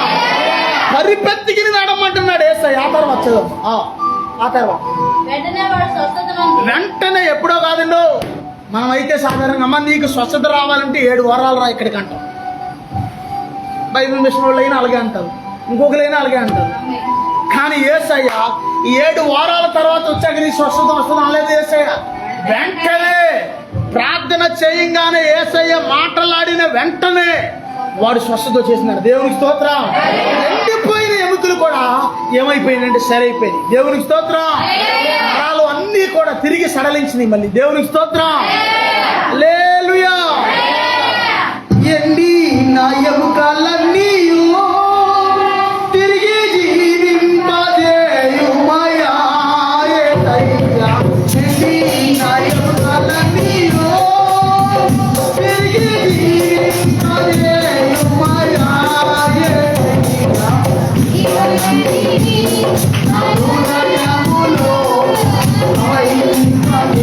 [SPEAKER 1] పరిపెత్తికి నడమంటున్నాడు యేసయ్య. ఆ తర్వాత చదువు. ఆ తర్వాత వెంటనే ఎప్పుడో కాదండో. మనమైతే సాధారణంగా అమ్మ నీకు స్వస్థత రావాలంటే 7 వారాలు రా ఇక్కడికి అంటాం. బైబిల్ మిషన్ వాళ్ళు అయినా అలాగే అంటారు, ఇంకొకరైనా అలాగే అంటారు. కానీ యేసయ్య 7 వారాల తర్వాత వచ్చాక నీ స్వస్థత వస్తుంది అనలేదు యేసయ్య. వెంటనే ప్రార్థన చేయంగానే యేసయ్య మాట్లాడిన వెంటనే వాడు స్వస్థత చేసినాడు. దేవునికి స్తోత్రం. ఎండిపోయిన ఎముకలు కూడా ఏమైపోయినాయంటే సరైపోయినాయి. దేవునికి స్తోత్రం. నరాలు అన్నీ కూడా తిరిగి సడలించినాయి మళ్ళీ. దేవునికి స్తోత్రం. హల్లెలూయా. ఎండి నా ఎముకలన్నీ తిరిగి జీవింపజేయుమయా యేసయ్యా. ఎండి నా ఎముకలన్నీ తిరిగి జీవింపజేయుమయా యేసయ్యా. నా హృదయములో ప్రవహింపజేయుమయా.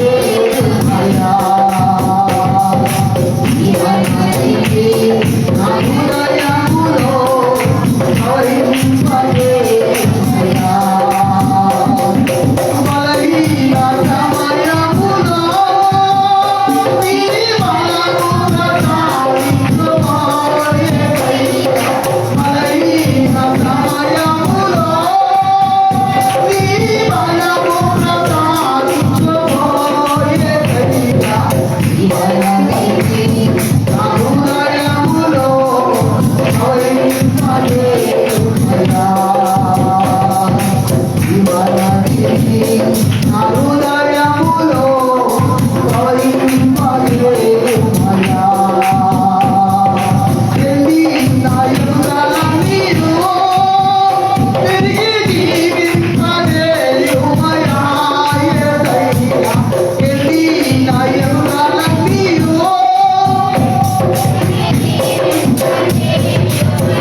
[SPEAKER 1] నా హృదయములో ప్రవహింపజేయుమయా. బలహీన సమయములో నీ బలము ప్రసాదించుమా యేసయ్యా. బలహీన సమయములో నీ బలము ప్రసాదించుమా యేసయ్యా. నా హృదయములో ప్రవహింపజేయుమయా. నా హృదయములో ప్రవహింపజేయుమయా. ఎండి నా ఎముకలన్నీ తిరిగి జీవింపజేయుమయా యేసయ్యా. ఎండి నా ఎముకలన్నీ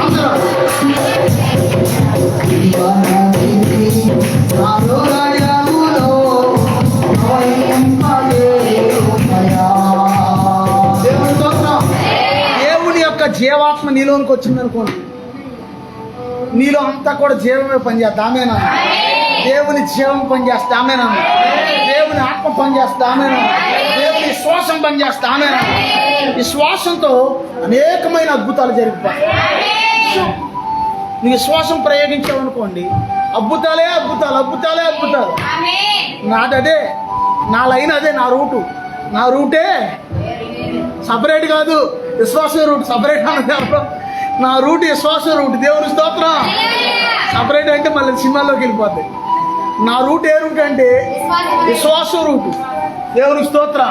[SPEAKER 1] అందరూ నా హృదయములో ప్రవహింపజేయుమయా. దేవుని స్తోత్రం. దేవుని యొక్క జీవాత్మ నీలోనికి వచ్చిందనుకోండి, నీలో అంతా కూడా జీవమే పనిచేస్తామేనా? దేవుని జీవం పనిచేస్తామేనా? దేవుని ఆత్మ పనిచేస్తామేనా? దేవుని శ్వాసం పనిచేస్తామేనా? ఈ శ్వాసంతో అనేకమైన అద్భుతాలు జరిగిపోతాయి. నీ శ్వాసం ప్రయోగించావనుకోండి, అద్భుతాలే అద్భుతాలు, అద్భుతాలే అద్భుతాలు. నాదదే, నా లైన్ అదే, నా రూటే సపరేట్ కాదు. విశ్వాస రూట్ సపరేట్ అన్నది. నా రూట్ విశ్వాస రూట్. దేవుని స్తోత్రం. సపరేట్ అంటే మళ్ళీ సినిమాల్లోకి వెళ్ళిపోద్ది. నా రూట్ ఏ రూట్ అంటే విశ్వాస రూటు. దేవుని స్తోత్రం.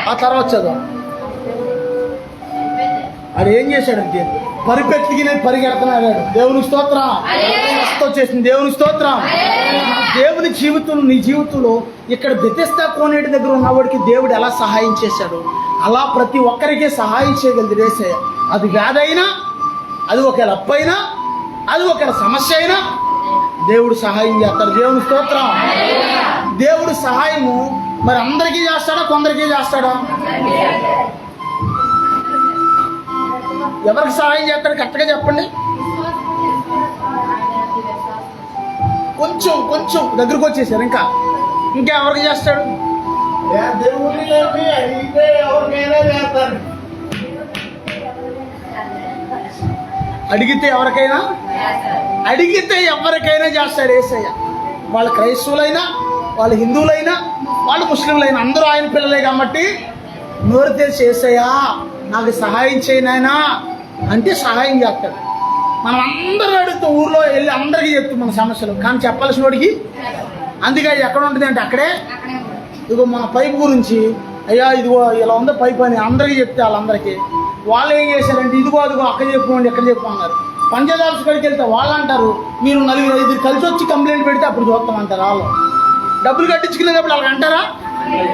[SPEAKER 1] ఆ తర్వాత చదువు. అది ఏం చేశాడంటే పరిపెత్తికి పరిగెడుతున్నాడు. దేవుని స్తోత్రం. వచ్చేసింది. దేవుని స్తోత్రం. దేవుని జీవితం, నీ జీవితంలో ఇక్కడ బెతెస్దా కోనేటి దగ్గర ఉన్నవాడికి దేవుడు ఎలా సహాయం చేశాడు, అలా ప్రతి ఒక్కరికి సహాయం చేయగలదు యేసయ్య. అది వ్యాధి అయినా, అది ఒకవేళ అప్పు అయినా, అది ఒకవేళ సమస్య అయినా దేవుడు సహాయం చేస్తాడు. దేవుని స్తోత్రం. దేవుడు సహాయము మరి అందరికీ చేస్తాడా, కొందరికీ చేస్తాడా? ఎవరికి సహాయం చేస్తాడు కరెక్ట్గా చెప్పండి. కొంచెం కొంచెం దగ్గరకు వచ్చేసారు. ఇంకా ఎవరికి చేస్తాడు? దేవుడికి అయితే ఎవరికైనా చేస్తాడు. అడిగితే ఎవరికైనా చేస్తాడు యేసయ్య. వాళ్ళు క్రైస్తవులైనా, వాళ్ళు హిందువులైనా, వాళ్ళు ముస్లింలైనా అందరూ ఆయన పిల్లలే కాబట్టి నోరు తెరిచి యేసయ్యా నాకు సహాయం చేయనాయనా అంటే సహాయం చేస్తాడు. మనం అందరూ అడుగుతూ ఊర్లో వెళ్ళి అందరికీ చెప్తాం మన సమస్యలు, కానీ చెప్పాల్సిన వాడికి అందుకే ఎక్కడ ఉంటుంది అంటే అక్కడే. ఇదిగో మన పైపు గురించి, అయ్యా ఇదిగో ఇలా ఉందో పైపు అని అందరికీ చెప్తే వాళ్ళందరికీ వాళ్ళు ఏం చేశారంటే ఇదిగో అదిగో అక్కడ చెప్పుకోండి ఎక్కడ చెప్పు అన్నారు. పంచాయతీ ఆఫీస్ కాడికి వెళ్తే వాళ్ళు అంటారు మీరు 4-5 కలిసి వచ్చి కంప్లైంట్ పెడితే అప్పుడు చూస్తామంటారు. వాళ్ళు డబ్బులు కట్టించుకునేటప్పుడు వాళ్ళకి అంటారా?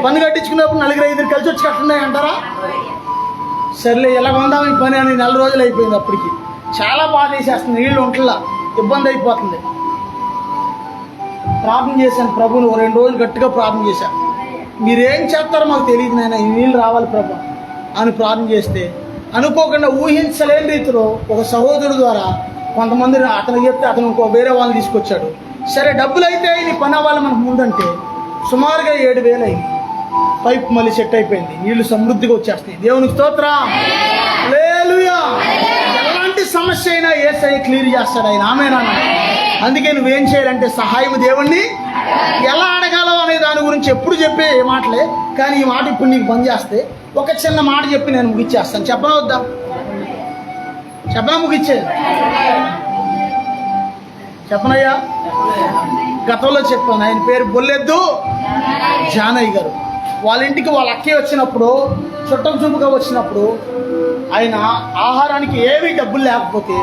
[SPEAKER 1] పన్ను కట్టించుకునేటప్పుడు 4-5 కలిసి వచ్చి కట్టున్నాయి అంటారా? సర్లే ఎలా ఉందాం ఈ పని అని 4 రోజులు అయిపోయింది. అప్పటికి చాలా బాధ వేసేస్తుంది, నీళ్ళు ఉంటలా ఇబ్బంది అయిపోతుంది. ప్రార్థన చేశాను ప్రభుని, 2 రోజులు గట్టిగా ప్రార్థన చేశాను. మీరేం చేస్తారో మాకు తెలియదు నాయన, ఈ నీళ్ళు రావాలి ప్రభు అని ప్రార్థన చేస్తే అనుకోకుండా ఊహించలేని రీతిలో ఒక సహోదరుడు ద్వారా కొంతమంది అతను చెప్తే అతను ఇంకో వేరే వాళ్ళని తీసుకొచ్చాడు. సరే డబ్బులు అయితే నీ పని అవ్వాలి మనకు ముందంటే సుమారుగా 7,000 అయింది. పైప్ మళ్ళీ సెట్ అయిపోయింది, నీళ్లు సమృద్ధిగా వచ్చేస్తాయి. దేవునికి స్తోత్రం, హల్లెలూయా. ఎలాంటి సమస్య అయినా యేసయ్య క్లియర్ చేస్తాడు ఆయన. ఆమేనా? అందుకే నువ్వేం చేయాలంటే సహాయం దేవుణ్ణి ఎలా అడగాలో అనే దాని గురించి ఎప్పుడు చెప్పే మాటలే, కానీ ఈ మాట ఇప్పుడు నీకు పని చేస్తే ఒక చిన్న మాట చెప్పి నేను ముగిచ్చేస్తాను. చెప్పనా వద్దా? చెప్పనా? ముగిచ్చేది చెప్పనయ్యా. గతంలో చెప్పాను, ఆయన పేరు బొల్లెద్దు జానయ్య గారు. వాళ్ళ ఇంటికి వాళ్ళ అక్కయ్య వచ్చినప్పుడు, చుట్టం చూపుగా వచ్చినప్పుడు ఆయన ఆహారానికి ఏమీ డబ్బులు లేకపోతే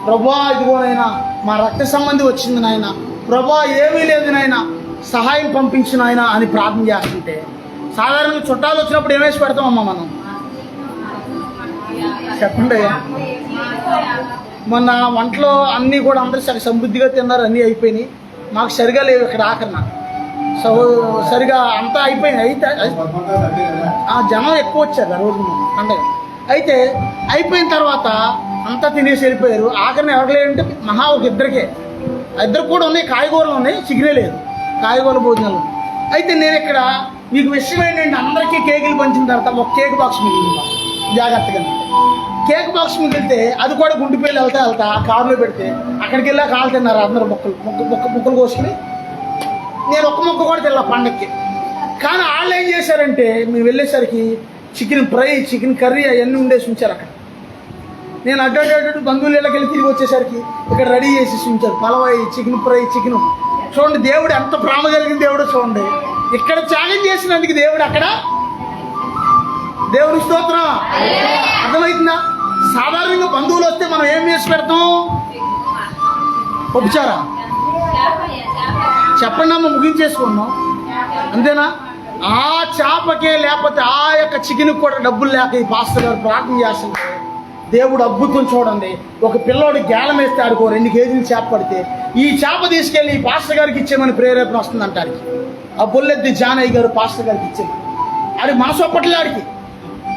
[SPEAKER 1] ప్రభా ఇదిగో నాయన మా రక్త సంబంధి వచ్చింది నాయన, ప్రభా ఏమీ లేదు నాయన సహాయం పంపించిన ఆయన అని ప్రార్థన చేస్తుంటే, సాధారణంగా చుట్టాలు వచ్చినప్పుడు ఏమేసి పెడతామమ్మా మనం? చెప్పండి. మొన్న వంటలో అన్నీ కూడా అందరూ సమృద్ధిగా తిన్నారు, అన్నీ అయిపోయినాయి. మాకు సరిగా లేవు ఇక్కడ ఆఖరణ సరిగా అంతా అయిపోయినాయి. అయితే జనం ఎక్కువ వచ్చారు ఆ రోజు పండగ. అయితే అయిపోయిన తర్వాత అంతా తినేసి వెళ్ళిపోయారు. ఆఖరణ ఎవరు లేదంటే మహా ఒక ఇద్దరికే, ఇద్దరు కూడా ఉన్నాయి, కాయగూరలు ఉన్నాయి, చికెనే లేదు, కాయగూరల భోజనాలు. అయితే నేను ఇక్కడ మీకు విషయం ఏంటంటే అందరికీ కేకులు పంచిన తర్వాత ఒక కేక్ బాక్స్ మిగిలింది. జాగ్రత్తగా కేక్ బాక్స్ మిగిలితే అది కూడా గుంటిపల్లి వెళ్తా కారులో పెడితే అక్కడికి వెళ్ళా కాలు తిన్నారు అందరూ ముక్కలు కోసుకుని. నేను ఒక్క ముక్క కూడా తిన్నా పండక్కి. కానీ వాళ్ళు ఏం చేశారంటే మేము వెళ్ళేసరికి చికెన్ ఫ్రై, చికెన్ కర్రీ అవన్నీ ఉండేసి ఉంచారు అక్కడ. నేను అడ్డు బంధువులు ఇళ్ళకి వెళ్ళి తిరిగి వచ్చేసరికి ఇక్కడ రెడీ చేసి ఉంచారు పలవాయి, చికెన్ ఫ్రై, చికెన్. చూడండి దేవుడు ఎంత ప్రేమ కలిగిన దేవుడో చూడండి. ఇక్కడ త్యాగం చేసినందుకు దేవుడు అక్కడ. దేవుని స్తోత్రం. అర్థమవుతుందా? సాధారణంగా బంధువులు వస్తే మనం ఏం చేసి పెడతాం? ఒప్పుచారా? చెప్పండి అమ్మ, ముగించేసుకున్నాం అంతేనా? ఆ చేపకే లేకపోతే ఆ యొక్క చికెన్ కూడా డబ్బులు లేక ఈ పాస్టర్ గారు ప్రార్థన చేస్తుంటే దేవుడు అద్భుతం చూడండి. ఒక పిల్లోడు గేలం వేస్తే ఆడుకో 2 కేజీలు చేప పడితే ఈ చేప తీసుకెళ్ళి ఈ పాస్టర్ గారికి ఇచ్చేమని ప్రేరేపణ వస్తుంది అంటారు. ఆ బొల్లెద్ది జానయ్య గారు పాస్టర్ గారికి ఇచ్చింది. ఆడి మనసు ఒప్పట్లే ఆడికి.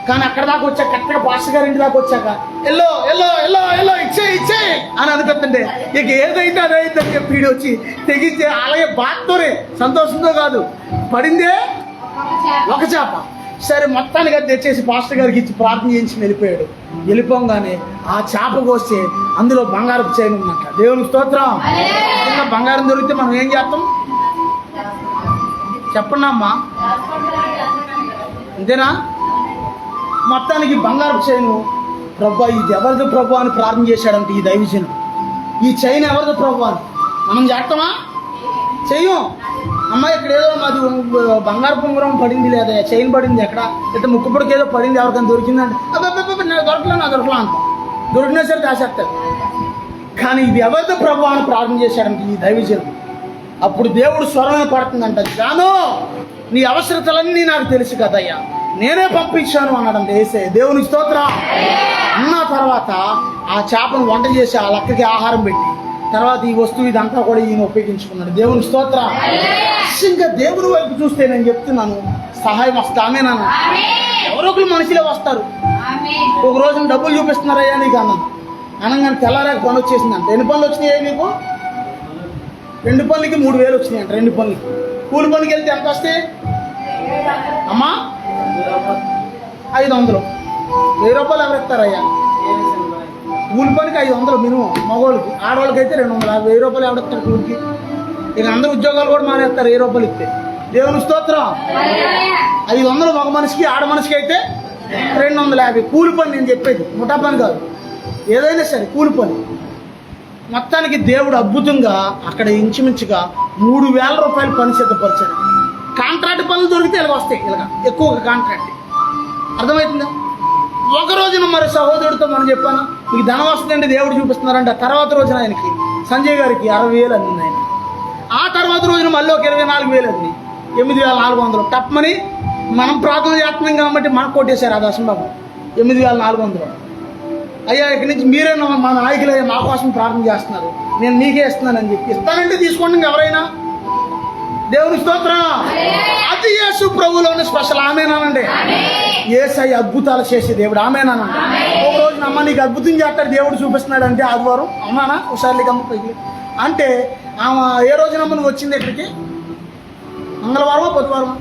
[SPEAKER 1] కానీ అక్కడ దాకా వచ్చాక కరెక్ట్గా పాస్టర్ గారి ఇంటి దాకా వచ్చాక ఎల్లో ఎల్లో ఎల్లో ఎల్లో ఇచ్చే అని అనిపిస్తుంటే ఇక ఏదైతే అదైతే అని చెప్పి వీడు వచ్చి తెగించే అలాగే బాధతోనే, సంతోషంతో కాదు, పడిందే ఒక చేప. సరే మొత్తానికి అది తెచ్చేసి పాస్టర్ గారికి ఇచ్చి ప్రార్థన చేయించి వెళ్ళిపోయాడు. వెళ్ళిపోగానే ఆ చేప కోస్తే అందులో బంగారపు చైన్ ఉందంట. దేవుని స్తోత్రం. బంగారం దొరికితే మనం ఏం చేస్తాం చెప్పండి అమ్మా? అంతేనా? మొత్తానికి బంగారపు చైను. ప్రభా ఇది ఎవరిది ప్రభు అని ప్రార్థన చేశాడంటే ఈ దైవజనం. ఈ చైన్ ఎవరిది ప్రభు అని మనం చేస్తామా? చెయ్యం. అమ్మాయి ఇక్కడ ఏదో మాది బంగారు పొంగరం పడింది, లేదా చైన్ పడింది, ఎక్కడ అయితే ముక్కుపొడికి ఏదో పడింది, ఎవరికైనా దొరికిందంటే నాకు దొరకలే అంటాం. దొరికినా సరే దాచేస్తారు. కానీ ఇది ఎవరిదో ప్రభు అని ప్రార్థన చేశాడంటే ఈ దైవజనం. అప్పుడు దేవుడు స్వరమే పడుతుందంట, జాను నీ అవసరతలన్నీ నాకు తెలుసు కదయ్యా, నేనే పంపించాను అన్నాడంటే వేసే. దేవునికి స్తోత్రం. అన్న తర్వాత ఆ చేపను వంట చేసి ఆ లక్కకి ఆహారం పెట్టి తర్వాత ఈ వస్తువు ఇదంతా కూడా ఈయన ఉపయోగించుకున్నాడు. దేవుని స్తోత్రం. ఇంకా దేవుని వైపు చూస్తే నేను చెప్తున్నాను సహాయం వస్తామేనా? ఎవరో ఒకరు మనిషిలో వస్తారు. ఒక రోజు డబ్బులు చూపిస్తున్నారయ్యా నీకు అన్నాను అనగానే తెల్లారాక పని వచ్చేసిందంట. ఎన్ని పనులు వచ్చినాయి నీకు? 2 పనులకి 3,000 వచ్చినాయంట. 2 పనులకి. కూలి పనికి వెళ్తే ఎంత వస్తాయి అమ్మా? 500. 1000 రూపాయలు ఎవరు ఇస్తారయ్యా? కూలి పనికి 500 మినిమం మగవాళ్ళకి. ఆడవాళ్ళకి అయితే 250. 1000 రూపాయలు ఎవడెత్తారు కూలికి? ఇక అందరూ ఉద్యోగాలు కూడా మానేస్తారు 1000 రూపాయలు ఇస్తే. దేవుని స్తోత్రం. 500 మగ మనిషికి, ఆడ మనిషికి అయితే 250 కూలి పని. నేను చెప్పేది ముఠా పని కాదు, ఏదైనా సరే కూలి పని. మొత్తానికి దేవుడు అద్భుతంగా అక్కడ ఇంచుమించుగా 3000 రూపాయలు పని సిద్ధపరిచాడు. కాంట్రాక్ట్ పనులు దొరికితే ఇలా వస్తాయి, ఇలాగ ఎక్కువగా కాంట్రాక్ట్. అర్థమవుతుందా? ఒక రోజున మరి సహోదరుడితో మనం చెప్పాను, మీకు ధనం వస్తుందండి దేవుడు చూపిస్తున్నారంట. తర్వాత రోజున ఆయనకి సంజయ్ గారికి 60,000 అందింది ఆయన. ఆ తర్వాత రోజున మళ్ళీ ఒక 24,000 అంది. 8,400 టప్మని. మనం ప్రార్థన చేస్తున్నాం కాబట్టి మనకు కొట్టేశారు ఆ దశంబాబు 8,400. అయ్యా ఇక్కడి నుంచి మీరే మా నాయకులయ్యా మా కోసం ప్రార్థన చేస్తున్నారు, నేను మీకే ఇస్తున్నానని చెప్పి. ఇస్తానంటే తీసుకోండి ఎవరైనా. దేవుని స్తోత్రం. అది యేసు ప్రభువులోని స్పెషల్. ఆమేనానండి. యేసయ్య అద్భుతాలు చేసే దేవుడు. ఆమేనానండి. ఒక రోజున అమ్మ నీకు అద్భుతం చేస్తాడు దేవుడు చూపిస్తున్నాడు అంటే ఆదివారం. అమ్మానా ఒకసారి అంటే ఆమె ఏ రోజునమ్మ నువ్వు వచ్చింది ఇక్కడికి? మంగళవారమా బుధవారమా?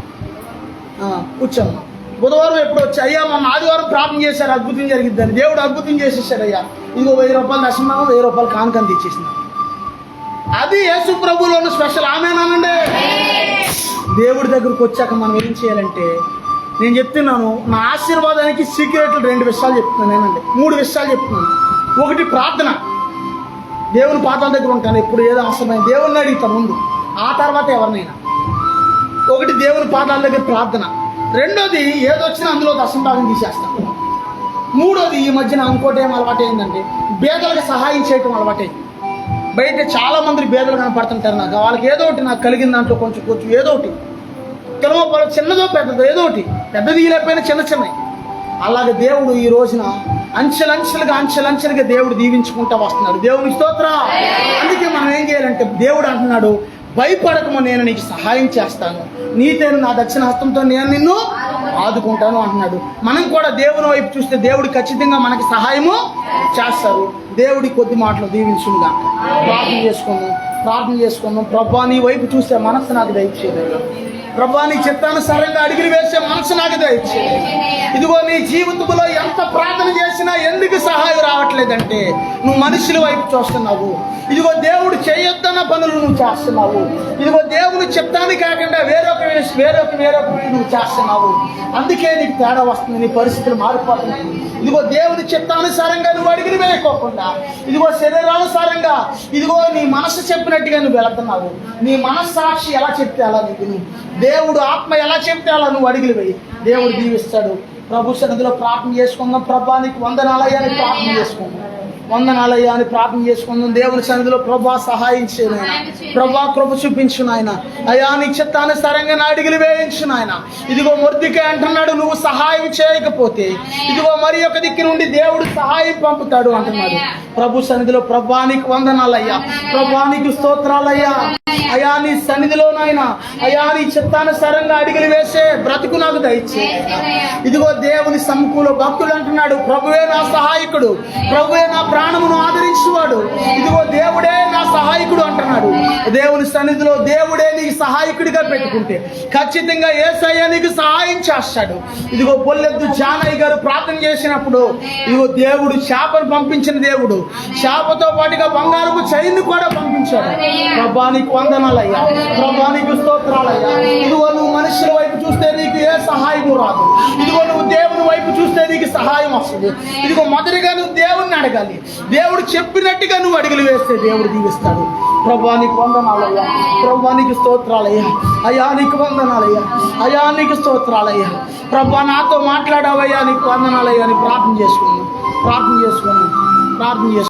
[SPEAKER 1] కూర్చోమ్మా. బుధవారం ఎప్పుడు వచ్చి అయ్యా మొన్న ఆదివారం ప్రార్థన చేశారు అద్భుతం జరిగిద్దని. దేవుడు అద్భుతం చేసేసాడు అయ్యా. ఇదిగో 1000 రూపాయలు దశమా, 1000 రూపాయలు కానుకని తెచ్చేసింది. అది యేసు ప్రభువులోని స్పెషల్. ఆమేనానండి. దేవుడి దగ్గరకు వచ్చాక మనం ఏం చేయాలంటే, నేను చెప్తున్నాను నా ఆశీర్వాదానికి సీక్రెట్లు 2 విషయాలు చెప్తున్నాను నేనండి. 3 విషయాలు చెప్తున్నాను. ఒకటి ప్రార్థన. దేవుని పాదాల దగ్గర ఉంటాను ఎప్పుడు, ఏదో అవసరమైన దేవుడిని అడుగుతాను ముందు, ఆ తర్వాత ఎవరినైనా. ఒకటి దేవుని పాదాల దగ్గర ప్రార్థన. రెండోది ఏదొచ్చినా అందులో దశంభాగం తీసేస్తాను. మూడోది ఈ మధ్యన ఇంకోటి ఏం అలవాటు అయిందంటే, పేదలకు సహాయం చేయటం అలవాటైంది. బయట చాలా మంది పేదలు కనపడుతుంటారు నాకు. వాళ్ళకి ఏదో ఒకటి నాకు కలిగిన దాంట్లో కొంచెం ఏదో ఒకటి కిలవ చిన్నదో పెద్దదో ఏదో ఒకటి, పెద్దది లేకపోయినా చిన్నవి. అలాగే దేవుడు ఈ రోజున అంచెలంచెలుగా దేవుడు దీవించుకుంటూ వస్తున్నాడు. దేవుని స్తోత్రం. అందుకే మనం ఏం చేయాలంటే, దేవుడు అంటున్నాడు భయపడకము, నేను నీకు సహాయం చేస్తాను, నీతేను నా దక్షిణ హస్తంతో నేను నిన్ను ఆదుకుంటాను అంటున్నాడు. మనం కూడా దేవుని వైపు చూస్తే దేవుడు ఖచ్చితంగా మనకి సహాయము చేస్తారు. దేవుడి కొద్ది మాటలు దీవించుగా. ప్రార్థన చేసుకుందాం. ప్రభువా నీ వైపు చూస్తే మనసు నాకు దయచేయలేదు. ప్రభువా నీ చిత్తానుసారంగా అడిగిలు వేసే మనసు నాకు దయచేయలేదు. ఇదిగో నీ జీవితంలో ఎంత ప్రార్థన చేసినా ఎందుకు సహాయం రావట్లేదంటే, నువ్వు మనుషుల వైపు చూస్తున్నావు. ఇదిగో దేవుడు చేయొద్దన్న పనులు నువ్వు చేస్తున్నావు. ఇదిగో దేవుని చిత్తాన్ని కాకుండా వేరొక నువ్వు చేస్తున్నావు. అందుకే నీకు తేడా వస్తుంది, నీ పరిస్థితులు మారిపోతున్నాయి. ఇదిగో దేవుని చిత్తానుసారంగా నువ్వు అడిగిన వేయకోకుండా, ఇదిగో శరీరానుసారంగా, ఇదిగో నీ మనసు చెప్పినట్టుగా నువ్వు వెళుతున్నావు. నీ మనస్సాక్షి ఎలా చెప్తే అలా నువ్వు, దేవుడు ఆత్మ ఎలా చెప్తే అలా నువ్వు అడిగిలు వేయి. దేవుడు దీవిస్తాడు. ప్రభు సన్నిధిలో ప్రార్థన చేసుకుందాం. ప్రభా నీకు వందనాలయ్యా అని ప్రార్థన చేసుకుందాం. వందనాలయ్యా అని ప్రార్థన చేసుకుందాం. దేవుని సన్నిధిలో ప్రభా సహాయం చేయను ఆయన, ప్రభా కృప చూపించు నాయన. అయ్యా నీ చిత్తానుసారంగా నా అడిగిలు వేయించు నాయన. ఇదిగో మొర్దెకై అంటున్నాడు, నువ్వు సహాయం చేయకపోతే ఇదిగో మరి ఒక దిక్కు నుండి దేవుడు సహాయం పంపుతాడు అంటున్నాడు. ప్రభు సన్నిధిలో ప్రభా నీకు వందనాలయ్యా, ప్రభా నీకు స్తోత్రాలయ్యా. అయా నీ సన్నిధిలో నాయన, అయా నీ చిత్తానుసారంగా అడిగిలు వేసే బ్రతుకు నాకు దయచే. ఇదిగో దేవుని సముఖంలో భక్తులు అంటున్నాడు, ప్రభువే నా సహాయకుడు, ప్రభువే నా ప్రాణమును ఆదరించేవాడు. ఇదిగో దేవుడే నా సహాయకుడు అంటున్నాడు. దేవుని సన్నిధిలో దేవుడే నీకు సహాయకుడిగా పెట్టుకుంటే ఖచ్చితంగా యేసయ్య నీకు సహాయం చేస్తాడు. ఇదిగో బొల్లెద్దు జానయ్య గారు ప్రార్థన చేసినప్పుడు, ఇదిగో దేవుడు చేపను పంపించిన దేవుడు చేపతో పాటుగా బంగారపు చైన్ కూడా పంపించాడు. ప్రభా నీకు వందనాలయ్యా, ప్రభా నీకు స్తోత్రాలయ్యా. ఇదిగో నువ్వు మనుషుల వైపు చూస్తే నీకు ఏ సహాయం రాదు. ఇదిగో నువ్వు దేవుని వైపు చూస్తే నీకు సహాయం వస్తుంది. ఇదిగో మొదటిగా నువ్వు దేవుణ్ణి అడగాలి. దేవుడు చెప్పినట్టుగా నువ్వు అడుగులు వేస్తే దేవుడు దీవిస్తాడు. ప్రభా నీకు వందనాలయ్యా, ప్రభా నీకు స్తోత్రాలయ్యా. అయ్యా నీకు వందనాలయ్యా, అయ్యా నీకు స్తోత్రాలయ్యా. ప్రభా నాతో మాట్లాడావయ్యా, నీకు వందనాలయ్యా అని ప్రార్థన చేసుకున్నాను.